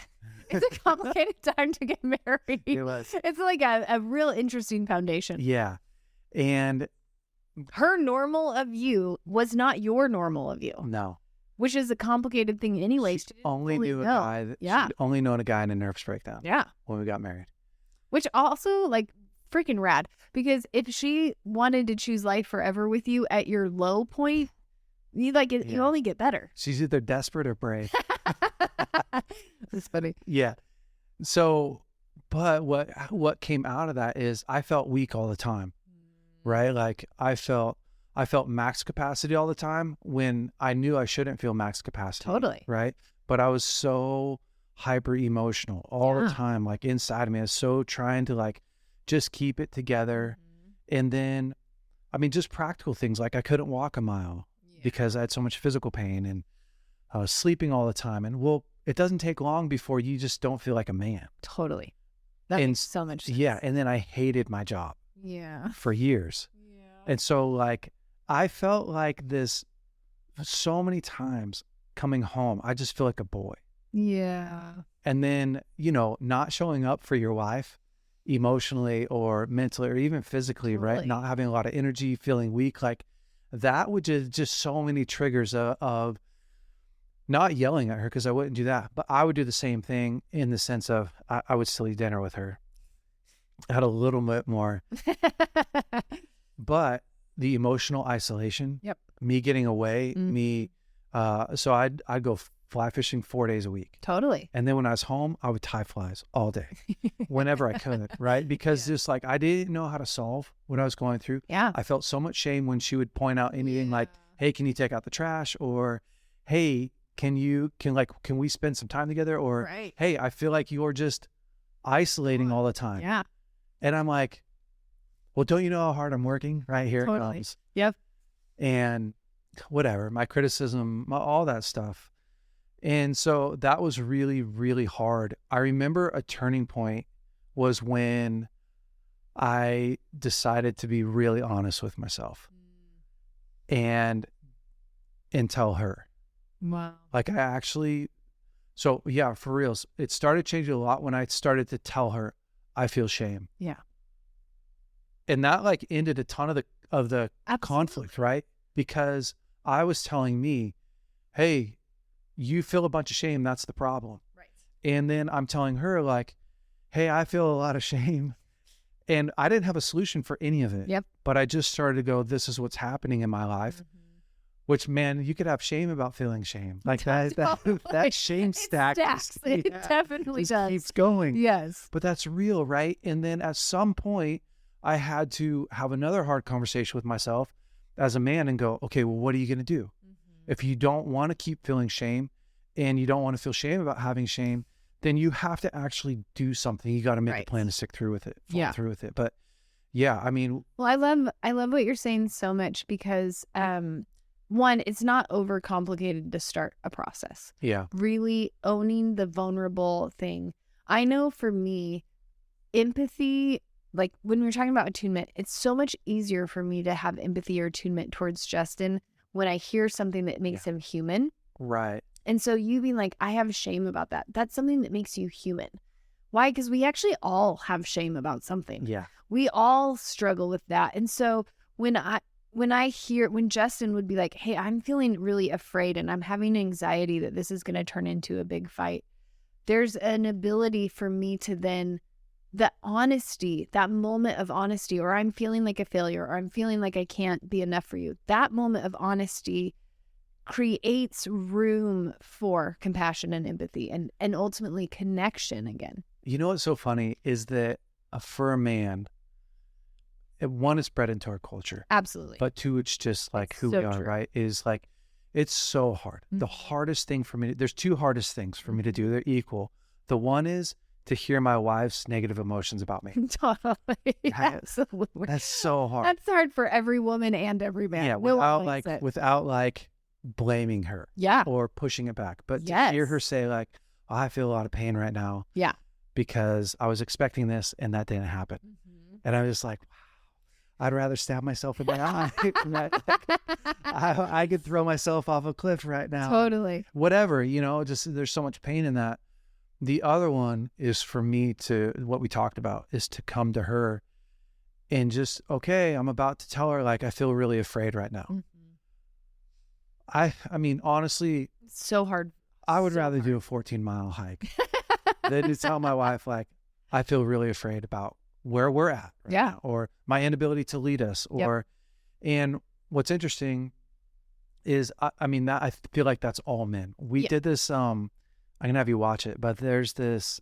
S2: It's a complicated time to get married.
S1: It was.
S2: It's like a real interesting foundation.
S1: Yeah. And
S2: Her normal of you was not your normal of you,
S1: no,
S2: which is a complicated thing anyways.
S1: she only knew a
S2: know.
S1: guy that
S2: Yeah.
S1: she'd only known a guy in a nervous breakdown
S2: Yeah.
S1: when we got married.
S2: Which also like freaking rad, because if she wanted to choose life forever with you at your low point, you like it, you
S1: Yeah.
S2: only get better.
S1: She's either desperate or brave.
S2: That's funny.
S1: Yeah. So, but what came out of that is I felt weak all the time, right? Like I felt max capacity all the time when I knew I shouldn't feel max capacity.
S2: Totally.
S1: Right. But I was so hyper emotional all the
S2: Yeah.
S1: time, like inside of me. I was so trying to like just keep it together. And then, I mean, just practical things like I couldn't walk a mile because I had so much physical pain and I was sleeping all the time. And well, it doesn't take long before you just don't feel like a man.
S2: Totally. That
S1: And
S2: makes so much sense.
S1: Yeah. And then I hated my job
S2: Yeah.
S1: for years.
S2: Yeah.
S1: And so like, I felt like this so many times coming home, I just feel like a boy.
S2: Yeah.
S1: And then, you know, not showing up for your wife emotionally or mentally or even physically, right?
S2: Totally.
S1: Not having a lot of energy, feeling weak, like that would just so many triggers of not yelling at her because I wouldn't do that, but I would do the same thing in the sense of I would still eat dinner with her. I had a little bit more, but the emotional isolation,
S2: Yep.
S1: me getting away,
S2: Mhm.
S1: so I'd go fly fishing 4 days a week.
S2: Totally.
S1: And then when I was home, I would tie flies all day, whenever I could, right? Because just like I didn't know how to solve what I was going through.
S2: Yeah.
S1: I felt so much shame when she would point out anything like, hey, can you take out the trash? Or, hey, can we spend some time together? Or,
S2: Right.
S1: hey, I feel like you're just isolating all the time.
S2: Yeah.
S1: And I'm like, well, don't you know how hard I'm working? Right, here
S2: Totally.
S1: it comes.
S2: Yep.
S1: And whatever, my criticism, all that stuff. And so that was really, really hard. I remember a turning point was when I decided to be really honest with myself and tell her.
S2: Wow.
S1: Like I actually, so yeah, for reals, it started changing a lot when I started to tell her I feel shame.
S2: Yeah.
S1: And that like ended a ton of the
S2: Absolutely.
S1: conflict, right? Because I was telling me, hey, you feel a bunch of shame, that's the problem.
S2: Right.
S1: And then I'm telling her like, hey, I feel a lot of shame. And I didn't have a solution for any of it.
S2: Yep.
S1: But I just started to go, this is what's happening in my life. Which, man, you could have shame about feeling shame. Like that shame stack.
S2: It definitely
S1: just
S2: does.
S1: keeps going.
S2: Yes.
S1: But that's real, right? And then at some point, I had to have another hard conversation with myself as a man and go, okay, well, what are you going to do? If you don't want to keep feeling shame and you don't want to feel shame about having shame, then you have to actually do something. You got to make
S2: Right.
S1: a plan to stick through with it, follow
S2: Yeah.
S1: through with it. But yeah, I mean,
S2: Well, I love what you're saying so much because one, it's not overcomplicated to start a process.
S1: yeah,
S2: Really owning the vulnerable thing. I know for me, empathy, like when we're talking about attunement, it's so much easier for me to have empathy or attunement towards Justin when I hear something that makes him human.
S1: right.
S2: And so you being like, I have shame about that. That's something that makes you human. Why? Because we actually all have shame about something.
S1: Yeah,
S2: We all struggle with that. And so when Justin would be like, hey, I'm feeling really afraid and I'm having anxiety that this is going to turn into a big fight, there's an ability for me to then, the honesty, that moment of honesty, or I'm feeling like a failure, or I'm feeling like I can't be enough for you. That moment of honesty creates room for compassion and empathy and ultimately connection again.
S1: You know what's so funny is that for a man, one is bred into our culture,
S2: Absolutely.
S1: but two, it's just like
S2: It's
S1: who
S2: so
S1: we are,
S2: true.
S1: right? Is like, it's so hard. The hardest thing for me, there's two hardest things for me to do. They're equal. The one is to hear my wife's negative emotions about me.
S2: Totally. Absolutely.
S1: That's so hard.
S2: That's hard for every woman and every man.
S1: Yeah,
S2: No one
S1: without
S2: likes it.
S1: without like blaming her
S2: Yeah.
S1: or pushing it back, but to
S2: Yes.
S1: hear her say like, oh, I feel a lot of pain right now.
S2: Yeah.
S1: Because I was expecting this and that didn't happen. And I was just like, wow, I'd rather stab myself in my eye. I could throw myself off a cliff right now.
S2: Totally.
S1: Whatever, just there's so much pain in that. The other one is for me to, what we talked about, is to come to her and just, okay, I'm about to tell her, like, I feel really afraid right now. I mean, honestly,
S2: It's so hard.
S1: I would
S2: So
S1: rather
S2: hard.
S1: do a 14-mile hike than to tell my wife, like, I feel really afraid about where we're at right
S2: Yeah.
S1: now, or my inability to lead us, or, and what's interesting is, I mean, that I feel like that's all men. We did this, I'm going to have you watch it, but there's this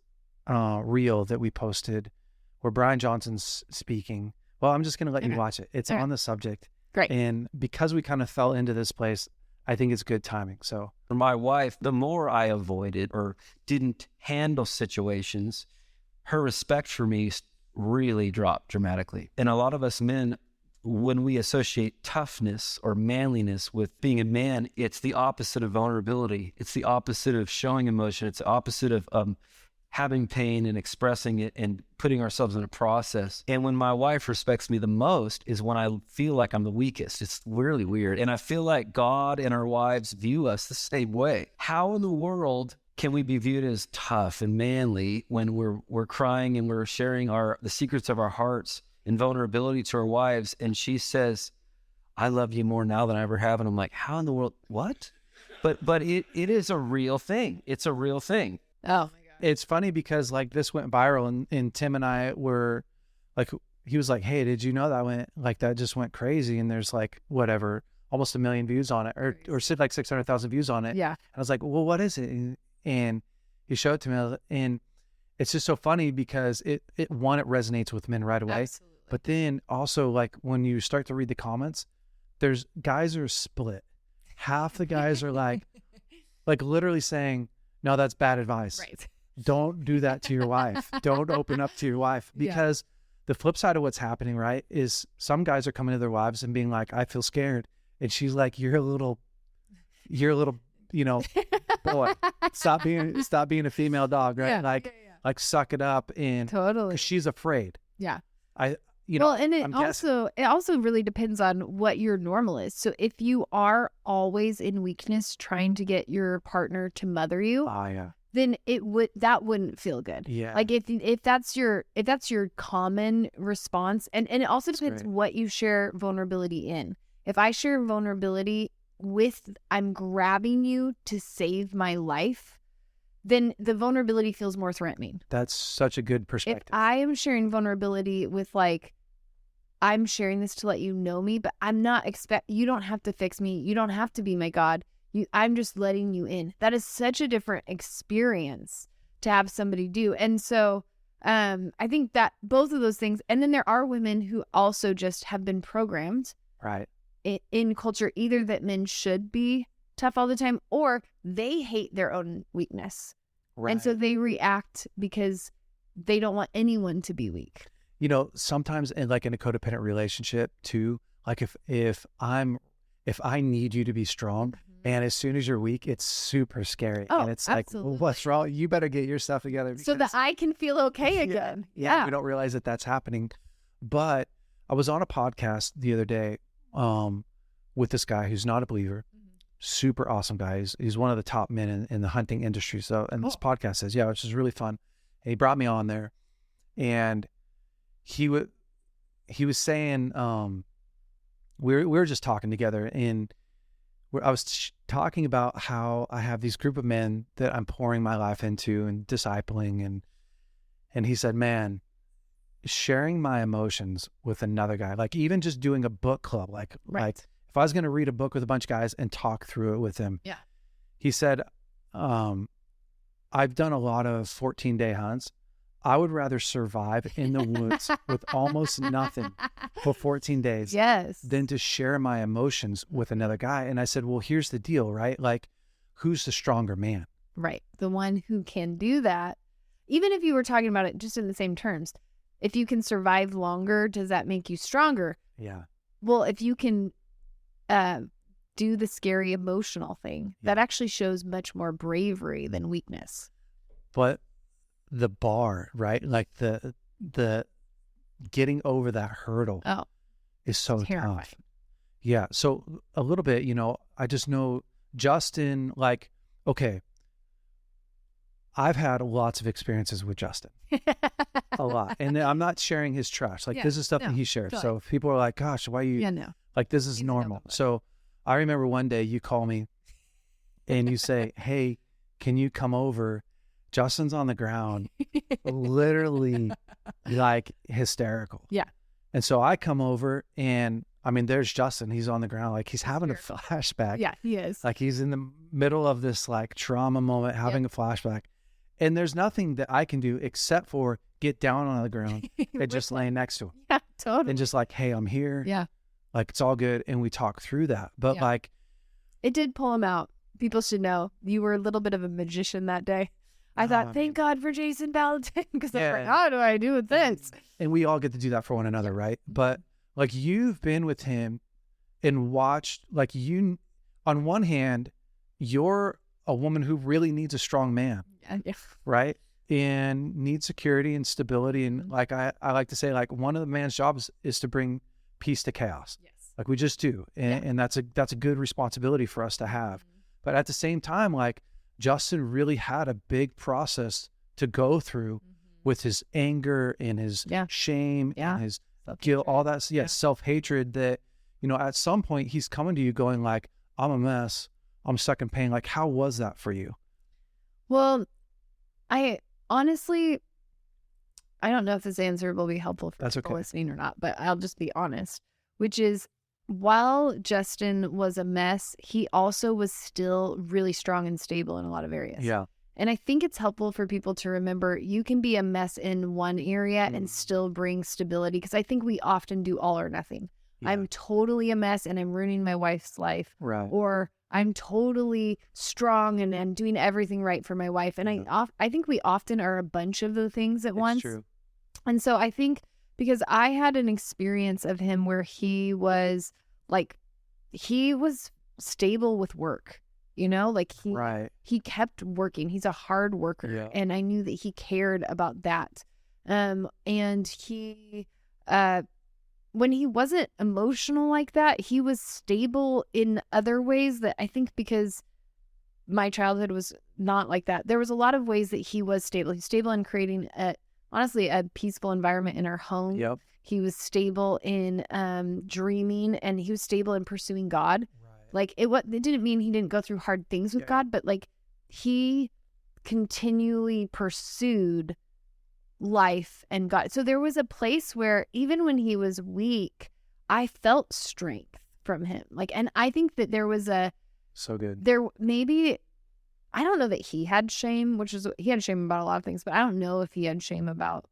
S1: reel that we posted where Brian Johnson's speaking. Well, I'm just going to let you watch it. It's on the subject.
S2: Great.
S1: And because we kind of fell into this place, I think it's good timing. So
S3: For my wife, the more I avoided or didn't handle situations, her respect for me really dropped dramatically. And a lot of us men, when we associate toughness or manliness with being a man, it's the opposite of vulnerability. It's the opposite of showing emotion. It's the opposite of having pain and expressing it and putting ourselves in a process. And when my wife respects me the most is when I feel like I'm the weakest. It's really weird. And I feel like God and our wives view us the same way. How in the world can we be viewed as tough and manly when we're crying and we're sharing the secrets of our hearts and vulnerability to our wives, and she says, I love you more now than I ever have? And I'm like, how in the world? What? But it is a real thing. It's a real thing.
S2: Oh.
S1: it's funny because like this went viral, and Tim and I were like, he was like, hey, did you know that just went crazy? And there's like, whatever, almost 1 million views on it, or like 600,000 views on it.
S2: Yeah.
S1: And I was like, well, what is it? And he showed it to me, and it's just so funny because it resonates with men right away.
S2: Absolutely.
S1: But then also, like, when you start to read the comments, there's guys are split. Half the guys are like literally saying, no, that's bad advice.
S2: Right.
S1: Don't do that to your wife. Don't open up to your wife. Because the flip side of what's happening, right, is some guys are coming to their wives and being like, I feel scared. And she's like, you're a little, boy, stop being a female dog, right? Like suck it up. And
S2: Totally.
S1: 'cause she's afraid.
S2: Yeah.
S1: Well,
S2: and it also really depends on what your normal is. So if you are always in weakness trying to get your partner to mother you, then that wouldn't feel good.
S1: Yeah.
S2: Like if that's your common response, and it also depends what you share vulnerability in. If I share vulnerability with I'm grabbing you to save my life, then the vulnerability feels more threatening.
S1: That's such a good perspective.
S2: If I am sharing vulnerability with like, I'm sharing this to let you know me, but I'm not you don't have to fix me. You don't have to be my God. I'm just letting you in. That is such a different experience to have somebody do. And so I think that both of those things, and then there are women who also just have been programmed in culture, either that men should be tough all the time, or they hate their own weakness.
S1: Right.
S2: And so they react because they don't want anyone to be weak.
S1: Sometimes in a codependent relationship too, like if I need you to be strong, and as soon as you're weak, it's super scary. And it's
S2: absolutely.
S1: like, well, what's wrong? You better get your stuff together.
S2: So that I can feel okay again.
S1: Yeah. We don't realize that that's happening. But I was on a podcast the other day with this guy who's not a believer. Super awesome guy. He's one of the top men in the hunting industry. So, and this podcast says, which is really fun. And he brought me on there, and he was saying, we were just talking together, and I was talking about how I have these group of men that I'm pouring my life into and discipling, and he said, man, sharing my emotions with another guy, like even just doing a book club, like if I was going to read a book with a bunch of guys and talk through it with them, he said, I've done a lot of 14-day hunts. I would rather survive in the woods with almost nothing for 14 days
S2: Yes.
S1: than to share my emotions with another guy. And I said, well, here's the deal, right? Like, who's the stronger man?
S2: Right. The one who can do that. Even if you were talking about it just in the same terms, if you can survive longer, does that make you stronger?
S1: Yeah.
S2: Well, if you can do the scary emotional thing, that actually shows much more bravery than weakness.
S1: But the bar, right? Like the getting over that hurdle is so
S2: terrifying.
S1: tough. Yeah. So a little bit, I just know Justin, like, okay, I've had lots of experiences with Justin, a lot. And I'm not sharing his trash. Like, this is stuff that he shares.
S2: totally.
S1: So if people are like, gosh, why you, like, this is normal. So I remember one day you call me and you say, hey, can you come over? Justin's on the ground, literally like hysterical.
S2: Yeah.
S1: And so I come over and I mean, there's Justin. He's on the ground. Like he's having a flashback.
S2: Yeah, he is.
S1: Like he's in the middle of this like trauma moment, having a flashback. And there's nothing that I can do except for get down on the ground and just laying next to him.
S2: Yeah, totally.
S1: And just like, hey, I'm here.
S2: Yeah.
S1: Like it's all good. And we talk through that. But like.
S2: It did pull him out. People should know you were a little bit of a magician that day. I thought, thank God for Jason Valentin, because I'm like, how do I do with this?
S1: And we all get to do that for one another, right? But like you've been with him and watched, like you, on one hand, you're a woman who really needs a strong man, right? And needs security and stability. And like I like to say, like one of the man's jobs is to bring peace to chaos. Yes. Like we just do. And that's a good responsibility for us to have. But at the same time, like, Justin really had a big process to go through with his anger and his shame and his guilt, all that. Self-hatred that, at some point he's coming to you going like, I'm a mess. I'm stuck in pain. Like, how was that for you?
S2: Well, I honestly, I don't know if this answer will be helpful for people listening or not, but I'll just be honest, which is, while Justin was a mess, he also was still really strong and stable in a lot of areas. Yeah. And I think it's helpful for people to remember you can be a mess in one area and still bring stability, because I think we often do all or nothing. Yeah. I'm totally a mess and I'm ruining my wife's life. Right. Or I'm totally strong and doing everything right for my wife. And I think we often are a bunch of the things at once. True. And so I think, because I had an experience of him where he was stable with work, like he kept working. He's a hard worker. Yeah. And I knew that he cared about that. And he, when he wasn't emotional like that, he was stable in other ways that I think, because my childhood was not like that. There was a lot of ways that he was stable. He's stable in creating a peaceful environment in our home. Yep. He was stable in dreaming, and he was stable in pursuing God. Right. Like it didn't mean he didn't go through hard things with God, but like he continually pursued life and God. So there was a place where even when he was weak, I felt strength from him. Like, and I think that there was so good. I don't know that he had shame, he had shame about a lot of things, but I don't know if he had shame about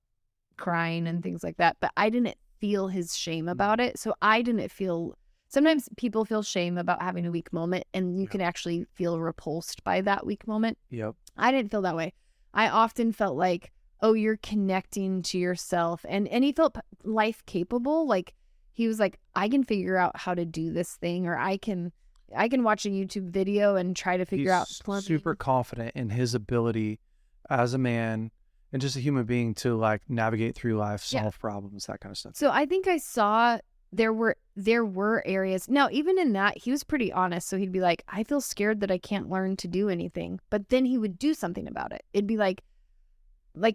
S2: crying and things like that. But I didn't feel his shame about it. So I didn't feel, sometimes people feel shame about having a weak moment, and you can actually feel repulsed by that weak moment. Yep. I didn't feel that way. I often felt like, oh, you're connecting to yourself. And he felt life capable. Like he was like, I can figure out how to do this thing, or I can watch a YouTube video and try to figure out plumbing. Super confident in his ability as a man and just a human being to like navigate through life, solve problems, that kind of stuff. So I think I saw there were areas. Now, even in that, he was pretty honest. So he'd be like, I feel scared that I can't learn to do anything. But then he would do something about it. It'd be like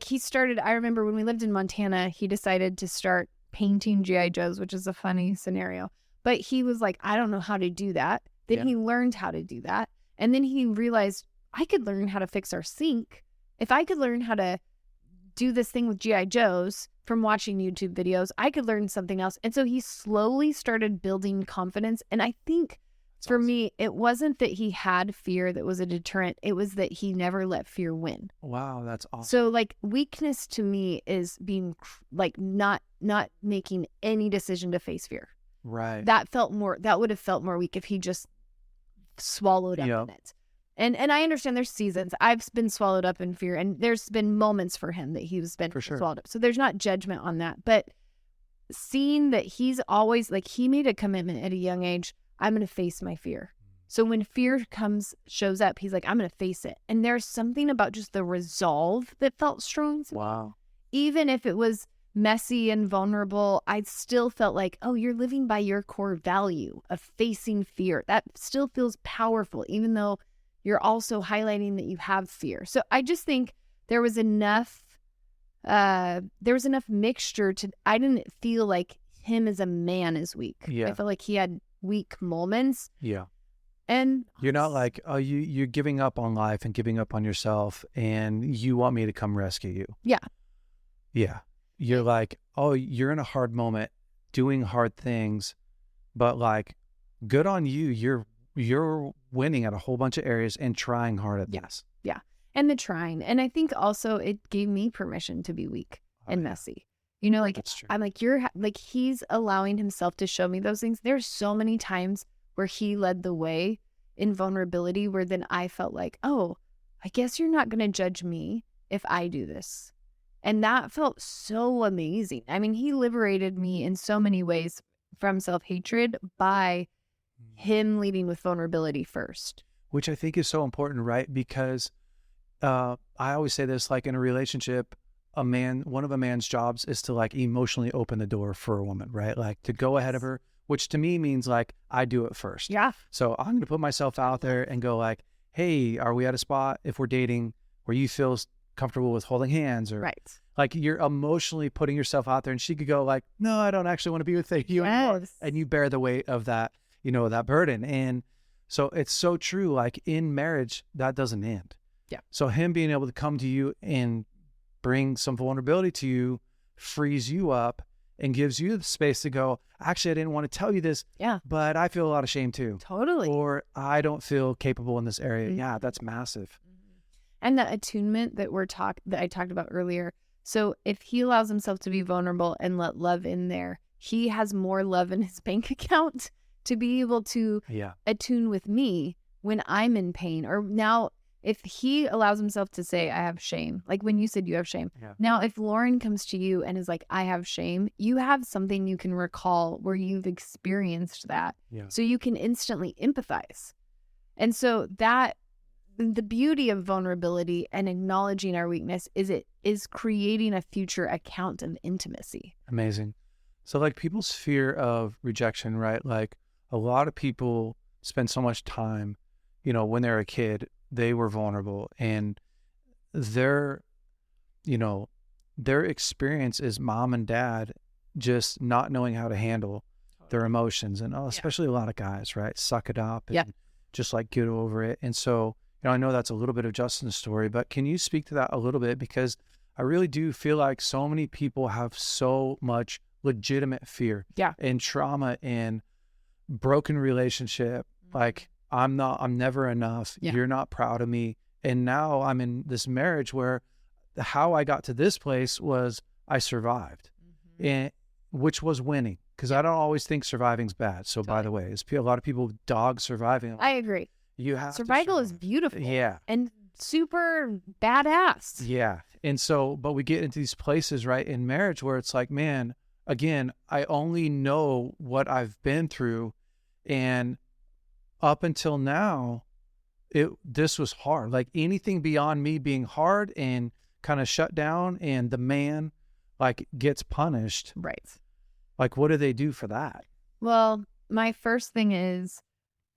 S2: he started, I remember when we lived in Montana, he decided to start painting G.I. Joes, which is a funny scenario. But he was like, I don't know how to do that. Then he learned how to do that. And then he realized, I could learn how to fix our sink. If I could learn how to do this thing with G.I. Joes from watching YouTube videos, I could learn something else. And so he slowly started building confidence. And I think For me, it wasn't that he had fear that was a deterrent. It was that he never let fear win.
S1: Wow, that's awesome.
S2: So like weakness to me is being like not making any decision to face fear.
S1: Right.
S2: That would have felt more weak if he just swallowed up in it. And I understand there's seasons. I've been swallowed up in fear, and there's been moments for him that he's been swallowed up. So there's not judgment on that. But seeing that he's always like, he made a commitment at a young age, I'm going to face my fear. So when fear shows up, he's like, I'm going to face it. And there's something about just the resolve that felt strong.
S1: Wow.
S2: Even if it was messy and vulnerable, I still felt like, oh, you're living by your core value of facing fear. That still feels powerful, even though you're also highlighting that you have fear. So I just think there was enough mixture to, I didn't feel like him as a man is weak.
S1: Yeah.
S2: I felt like he had weak moments.
S1: Yeah.
S2: And
S1: you're not like, oh, you're giving up on life and giving up on yourself, and you want me to come rescue you.
S2: Yeah.
S1: Yeah. You're like, oh, you're in a hard moment doing hard things, but like, good on you. You're winning at a whole bunch of areas and trying hard at this.
S2: Yeah. And the trying. And I think also it gave me permission to be weak and messy. You know, like, I'm like, he's allowing himself to show me those things. There's so many times where he led the way in vulnerability, where then I felt like, oh, I guess you're not going to judge me if I do this. And that felt so amazing. I mean, he liberated me in so many ways from self-hatred by him leading with vulnerability first.
S1: Which I think is so important, right? Because I always say this, like in a relationship, one of a man's jobs is to like emotionally open the door for a woman, right? Like to go ahead of her, which to me means like I do it first.
S2: Yeah.
S1: So I'm going to put myself out there and go like, hey, are we at a spot if we're dating where you feel comfortable with holding hands, or like you're emotionally putting yourself out there, and she could go like, no, I don't actually want to be with you anymore. And you bear the weight of that, that burden. And so it's so true. Like in marriage, that doesn't end.
S2: Yeah.
S1: So him being able to come to you and bring some vulnerability to you frees you up and gives you the space to go, actually, I didn't want to tell you this, but I feel a lot of shame too.
S2: Totally.
S1: Or I don't feel capable in this area. Mm-hmm. Yeah, that's massive.
S2: And that attunement that I talked about earlier. So if he allows himself to be vulnerable and let love in there, he has more love in his bank account to be able to attune with me when I'm in pain. Or now, if he allows himself to say, I have shame, like when you said you have shame. Yeah. Now, if Lauren comes to you and is like, I have shame, you have something you can recall where you've experienced that. Yeah. So you can instantly empathize. And so that the beauty of vulnerability and acknowledging our weakness is creating a future account of intimacy.
S1: Amazing. So like people's fear of rejection, right? Like a lot of people spend so much time, when they're a kid, they were vulnerable, and their experience is mom and dad just not knowing how to handle their emotions. And especially a lot of guys, right? Suck it up and just like get over it. And so, I know that's a little bit of Justin's story, but can you speak to that a little bit? Because I really do feel like so many people have so much legitimate fear and trauma and broken relationship. Like, I'm never enough. Yeah. You're not proud of me. And now I'm in this marriage where how I got to this place was I survived, and which was winning. Because I don't always think surviving's bad. So by the way, a lot of people dog surviving.
S2: I agree.
S1: You have
S2: survival is beautiful.
S1: Yeah.
S2: And super badass.
S1: Yeah. And so, but we get into these places, right, in marriage where it's like, man, again, I only know what I've been through, and up until now, this was hard. Like anything beyond me being hard and kind of shut down, and the man like gets punished.
S2: Right.
S1: Like, what do they do for that?
S2: Well, my first thing is,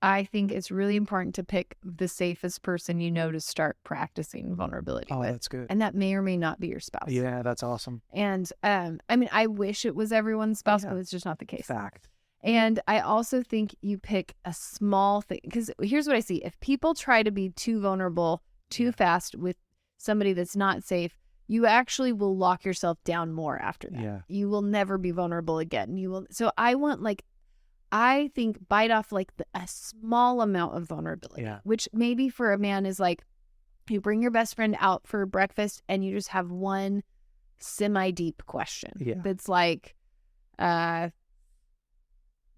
S2: I think it's really important to pick the safest person to start practicing vulnerability with.
S1: That's good.
S2: And that may or may not be your spouse.
S1: Yeah, that's awesome.
S2: And I wish it was everyone's spouse, but it's just not the case.
S1: Fact.
S2: And I also think you pick a small thing, because here's what I see. If people try to be too vulnerable too fast with somebody that's not safe, you actually will lock yourself down more after that. Yeah. You will never be vulnerable again. So I want I think bite off like a small amount of vulnerability,
S1: Yeah.
S2: which maybe for a man is like you bring your best friend out for breakfast and you just have one semi-deep question.
S1: Yeah.
S2: That's like,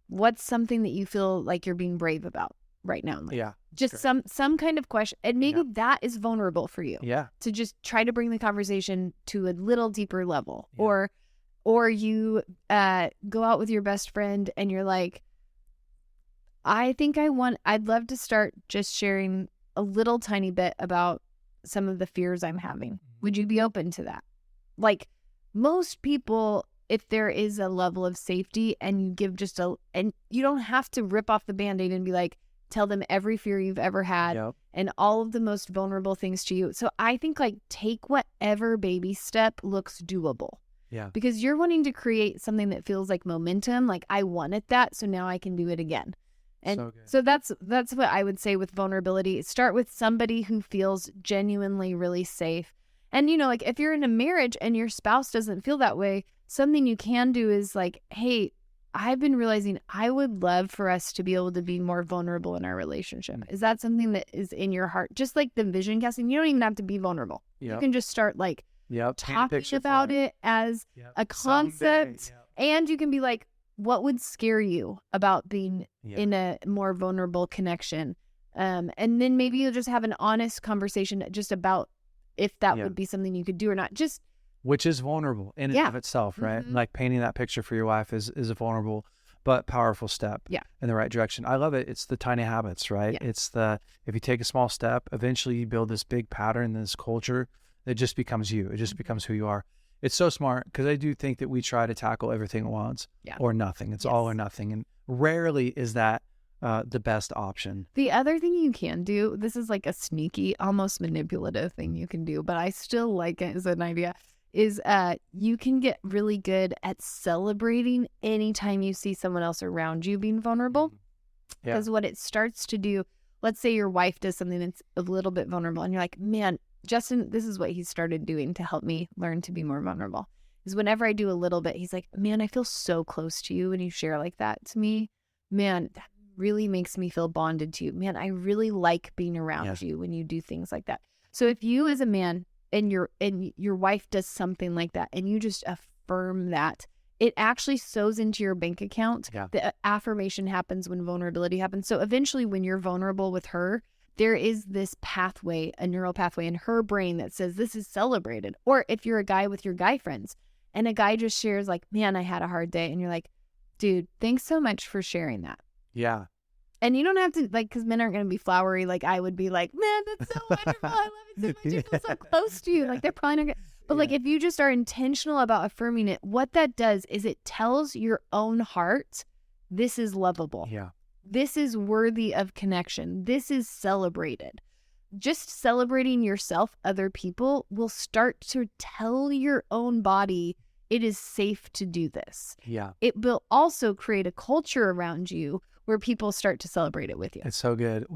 S2: what's something that you feel like you're being brave about right now? Like,
S1: Yeah.
S2: just some kind of question. And maybe that is vulnerable for you.
S1: Yeah.
S2: To just try to bring the conversation to a little deeper level.
S1: Yeah.
S2: Or you go out with your best friend and you're like, I'd love to start just sharing a little tiny bit about some of the fears I'm having. Would you be open to that? Like most people, if there is a level of safety and you give and you don't have to rip off the Band-Aid and be like, tell them every fear you've ever had and all of the most vulnerable things to you. So I think like take whatever baby step looks doable.
S1: Yeah.
S2: Because you're wanting to create something that feels like momentum. Like I wanted that, so now I can do it again. And so that's what I would say with vulnerability. Start with somebody who feels genuinely really safe. And, you know, like if you're in a marriage and your spouse doesn't feel that way, something you can do is like, hey, I've been realizing I would love for us to be able to be more vulnerable in our relationship. Is that something that is in your heart? Just like the vision casting, you don't even have to be vulnerable. You can just start like talking about it as a concept. And you can be like, what would scare you about being in a more vulnerable connection? And then maybe you'll just have an honest conversation just about if that would be something you could do or not. Just
S1: which is vulnerable in and of itself, right?
S2: Mm-hmm.
S1: Like painting that picture for your wife is a vulnerable but powerful step in the right direction. I love it. It's the tiny habits, right?
S2: Yeah.
S1: It's if you take a small step, eventually you build this big pattern, this culture that just becomes you. It just becomes who you are. It's so smart because I do think that we try to tackle everything at once or nothing. It's all or nothing. And rarely is that the best option.
S2: The other thing you can do, this is like a sneaky, almost manipulative thing you can do, but I still like it as an idea, is you can get really good at celebrating anytime you see someone else around you being vulnerable. Because what it starts to do, let's say your wife does something that's a little bit vulnerable and you're like, man, Justin, this is what he started doing to help me learn to be more vulnerable. Is whenever I do a little bit, he's like, man, I feel so close to you when you share like that to me. Man, that really makes me feel bonded to you. Man, I really like being around you when you do things like that. So if you as a man and your wife does something like that and you just affirm that, it actually sows into your bank account. The affirmation happens when vulnerability happens. So eventually when you're vulnerable with her, there is this pathway, a neural pathway in her brain that says this is celebrated. Or if you're a guy with your guy friends and a guy just shares like, man, I had a hard day. And you're like, dude, thanks so much for sharing that.
S1: Yeah.
S2: And you don't have to like, because men aren't going to be flowery. Like I would be like, man, that's so wonderful. I love it so much. I feel so close to you. Like they're probably not going to. But like if you just are intentional about affirming it, what that does is it tells your own heart, this is lovable.
S1: Yeah.
S2: This is worthy of connection. This is celebrated. Just celebrating yourself, other people will start to tell your own body it is safe to do this.
S1: Yeah.
S2: It will also create a culture around you where people start to celebrate it with you.
S1: It's so good.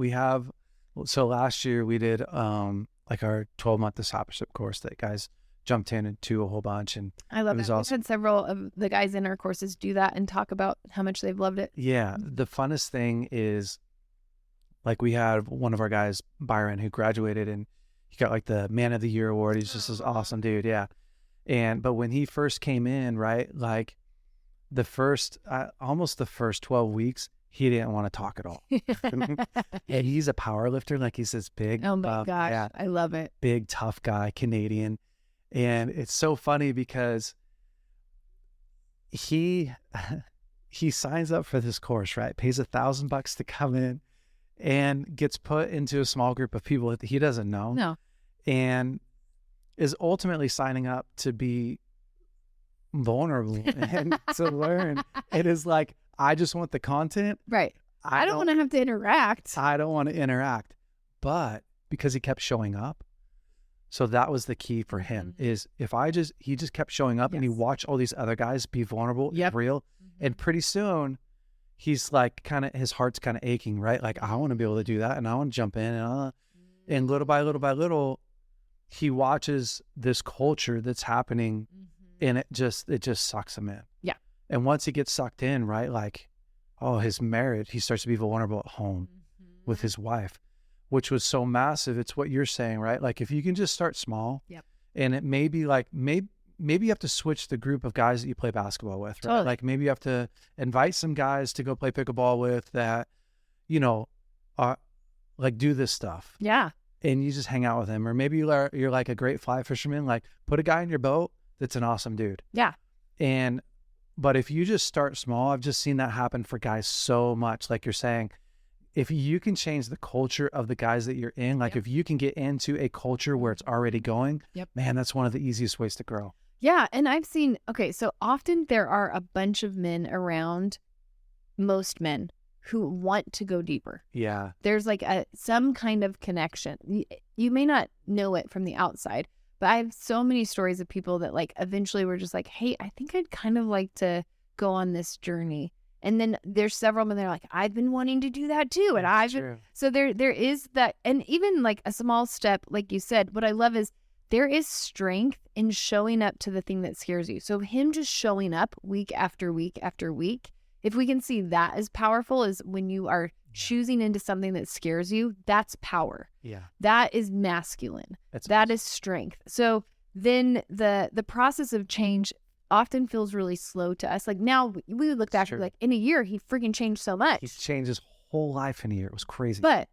S1: So last year we did like our 12-month discipleship course that guys jumped in and to a whole bunch, and
S2: I love
S1: it. Was
S2: We've
S1: awesome.
S2: had several of the guys in our courses do that and talk about how much they've loved it.
S1: Yeah. The funnest thing is like we had one of our guys, Byron, who graduated and he got like the Man of the Year award. He's just this awesome dude. Yeah. But when he first came in, right, like almost the first 12 weeks, he didn't want to talk at all. And he's a power lifter. Like he's this big,
S2: oh my gosh, I love it.
S1: Big, tough guy, Canadian. And it's so funny because he signs up for this course, right? Pays $1,000 to come in and gets put into a small group of people that he doesn't know.
S2: No.
S1: And is ultimately signing up to be vulnerable and to learn. It is like, I just want the content.
S2: Right. I don't want to have to interact.
S1: I don't want to interact. But because he kept showing up, so that was the key for him, is he just kept showing up and he watched all these other guys be vulnerable and real. And pretty soon he's like his heart's kind of aching, right? Like I want to be able to do that and I want to jump in and little by little, he watches this culture that's happening and it just sucks him in.
S2: Yeah.
S1: And once he gets sucked in, right? Like, his marriage, he starts to be vulnerable at home with his wife, which was so massive. It's what you're saying, right? Like if you can just start small,
S2: Yep.
S1: and it may be like, maybe you have to switch the group of guys that you play basketball with, right?
S2: Totally.
S1: Like maybe you have to invite some guys to go play pickleball with that, you know, like do this stuff.
S2: Yeah.
S1: And you just hang out with him. Or maybe you're like a great fly fisherman, like put a guy in your boat that's an awesome dude.
S2: Yeah.
S1: But if you just start small, I've just seen that happen for guys so much. Like you're saying, if you can change the culture of the guys that you're in, like if you can get into a culture where it's already going, man, that's one of the easiest ways to grow.
S2: Yeah. And I've seen, so often there are a bunch of men around, most men, who want to go deeper.
S1: Yeah.
S2: There's like some kind of connection. You may not know it from the outside, but I have so many stories of people that like eventually were just like, hey, I think I'd kind of like to go on this journey. And then there's several men that are like, I've been wanting to do that too. And so there is that. And even like a small step, like you said, what I love is there is strength in showing up to the thing that scares you. So him just showing up week after week after week, if we can see that as powerful as when you are choosing into something that scares you, that's power.
S1: Yeah.
S2: That is masculine. That is strength. So then the process of change often feels really slow to us. Like now we would look back and be like, in a year, he freaking changed so much.
S1: He changed his whole life in a year. It was crazy.
S2: But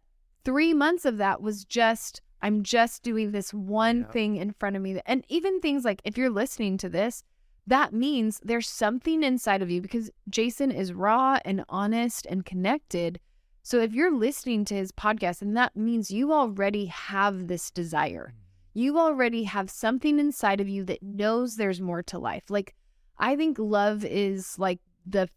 S2: 3 months of that was just, I'm just doing this one thing in front of me. And even things like, if you're listening to this, that means there's something inside of you, because Jason is raw and honest and connected. So if you're listening to his podcast, and that means you already have this desire. You already have something inside of you that knows there's more to life. Like, I think love is like the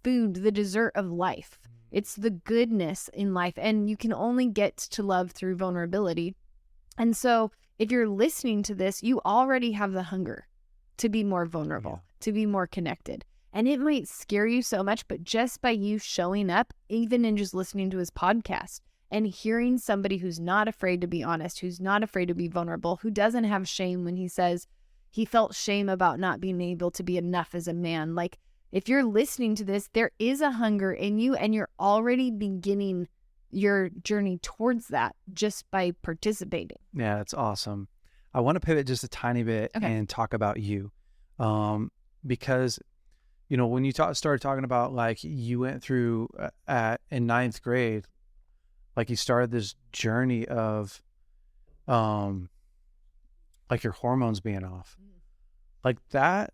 S2: food, the dessert of life. It's the goodness in life. And you can only get to love through vulnerability. And so if you're listening to this, you already have the hunger to be more vulnerable, to be more connected. And it might scare you so much, but just by you showing up, even in just listening to his podcast and hearing somebody who's not afraid to be honest, who's not afraid to be vulnerable, who doesn't have shame when he says he felt shame about not being able to be enough as a man. Like, if you're listening to this, there is a hunger in you, and you're already beginning your journey towards that just by participating.
S1: Yeah, that's awesome. I want to pivot just a tiny bit and talk about you. Because, you know, when you started talking about like you went through in 9th grade, like you started this journey of like your hormones being off. Like that's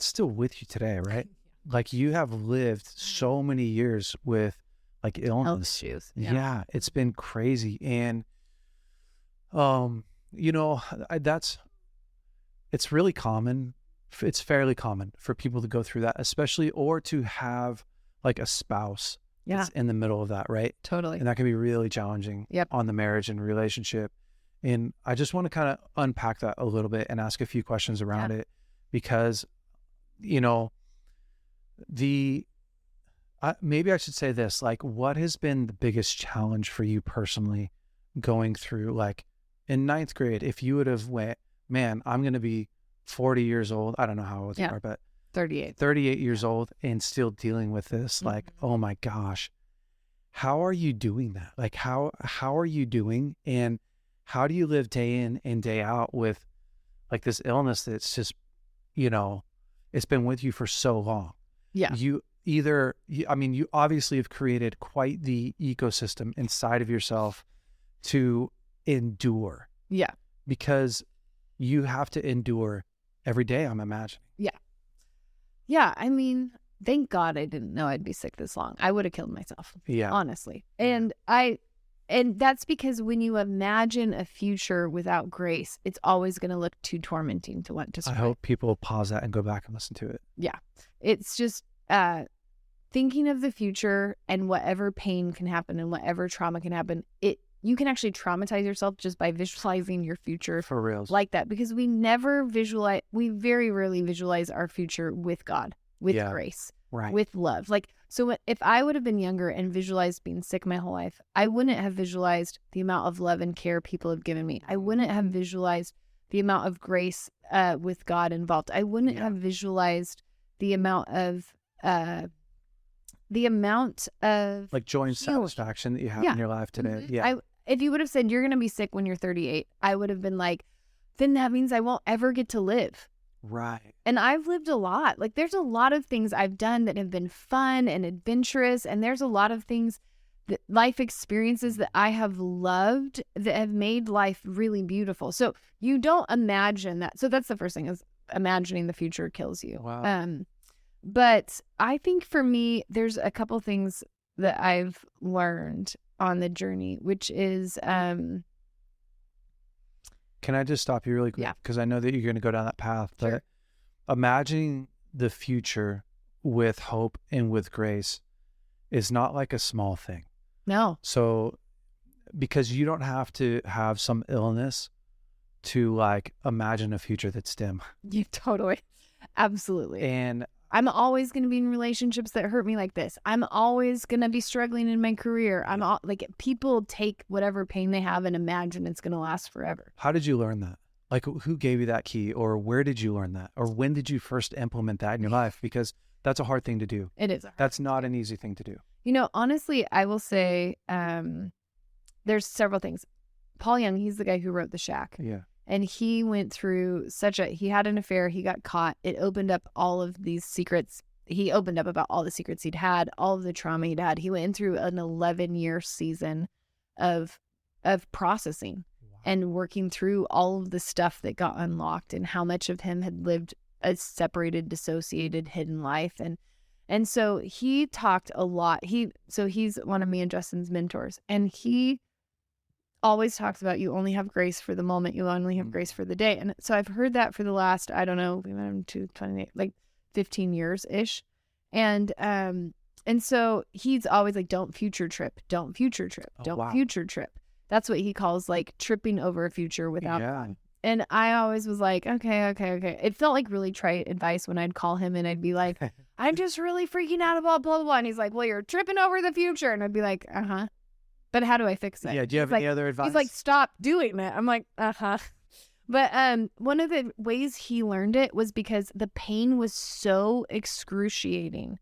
S1: still with you today, right? Like you have lived so many years with like illness.
S2: Health issues.
S1: Yeah, it's been crazy. And you know, it's really common. It's fairly common for people to go through that, especially, or to have like a spouse that's in the middle of that, right?
S2: Totally.
S1: And that can be really challenging on the marriage and relationship. And I just want to kind of unpack that a little bit and ask a few questions around it, because, you know, maybe I should say this, like, what has been the biggest challenge for you personally going through, like, in 9th grade, if you would have went, man, I'm going to be 40 years old. I don't know how old you are, but 38 years old and still dealing with this. Like, oh my gosh, how are you doing that? Like, how are you doing? And how do you live day in and day out with like this illness that's just, you know, it's been with you for so long.
S2: Yeah.
S1: You obviously have created quite the ecosystem inside of yourself to endure.
S2: Yeah.
S1: Because you have to endure every day, I'm imagining.
S2: Yeah. Yeah. I mean, thank God I didn't know I'd be sick this long. I would have killed myself.
S1: Yeah.
S2: Honestly. And that's because when you imagine a future without grace, it's always going to look too tormenting to want to survive.
S1: I hope people pause that and go back and listen to it.
S2: Yeah. It's just thinking of the future and whatever pain can happen and whatever trauma can happen. You can actually traumatize yourself just by visualizing your future
S1: for real,
S2: like that, because we very rarely visualize our future with God, with grace, with love. Like, so if I would have been younger and visualized being sick my whole life, I wouldn't have visualized the amount of love and care people have given me. I wouldn't have visualized the amount of grace with God involved. I wouldn't have visualized the amount of the amount of
S1: Like joy and
S2: healing.
S1: satisfaction that you have
S2: Yeah.
S1: in your life today.
S2: Mhm.
S1: Yeah.
S2: If you would have said you're going to be sick when you're 38, I would have been like, then that means I won't ever get to live.
S1: Right.
S2: And I've lived a lot. Like there's a lot of things I've done that have been fun and adventurous. And there's a lot of things, that life experiences that I have loved that have made life really beautiful. So you don't imagine that. So that's the first thing, is imagining the future kills you.
S1: Wow.
S2: But I think for me, there's a couple things that I've learned on the journey, which is,
S1: Can I just stop you really quick?
S2: Yeah.
S1: Because I know that you're going to go down that path. But
S2: Sure.
S1: imagining the future with hope and with grace is not like a small thing.
S2: no,
S1: So, because you don't have to have some illness to like imagine a future that's dim.
S2: you totally, absolutely.
S1: And
S2: I'm always going to be in relationships that hurt me like this. I'm always going to be struggling in my career. Like people take whatever pain they have and imagine it's going to last forever.
S1: how did you learn that? Like, who gave you that key, or where did you learn that? Or when did you first implement that in your life? Because that's a hard thing to do.
S2: It is.
S1: That's not an easy thing to do.
S2: You know, honestly, I will say there's several things. Paul Young, he's the guy who wrote The Shack.
S1: Yeah.
S2: And he went through he had an affair, he got caught. It opened up all of these secrets. He opened up about all the secrets he'd had, all of the trauma he'd had. He went through an 11-year season of processing and working through all of the stuff that got unlocked and how much of him had lived a separated, dissociated, hidden life. And so he talked a lot. So he's one of me and Justin's mentors. And he always talks about you only have grace for the moment. You only have grace for the day. And so I've heard that for the last, I don't know, 28, 15 years-ish. And so he's always like, don't future trip, don't future trip,
S1: Oh,
S2: don't
S1: wow.
S2: future trip. That's what he calls like tripping over a future without
S1: Yeah.
S2: God. And I always was like, okay. It felt like really trite advice when I'd call him and I'd be like, I'm just really freaking out about blah, blah, blah. And he's like, well, you're tripping over the future. And I'd be like, uh-huh. But how do I fix it?
S1: Yeah. Do you have any other advice?
S2: He's like, stop doing that. I'm like, uh-huh. But one of the ways he learned it was because the pain was so excruciating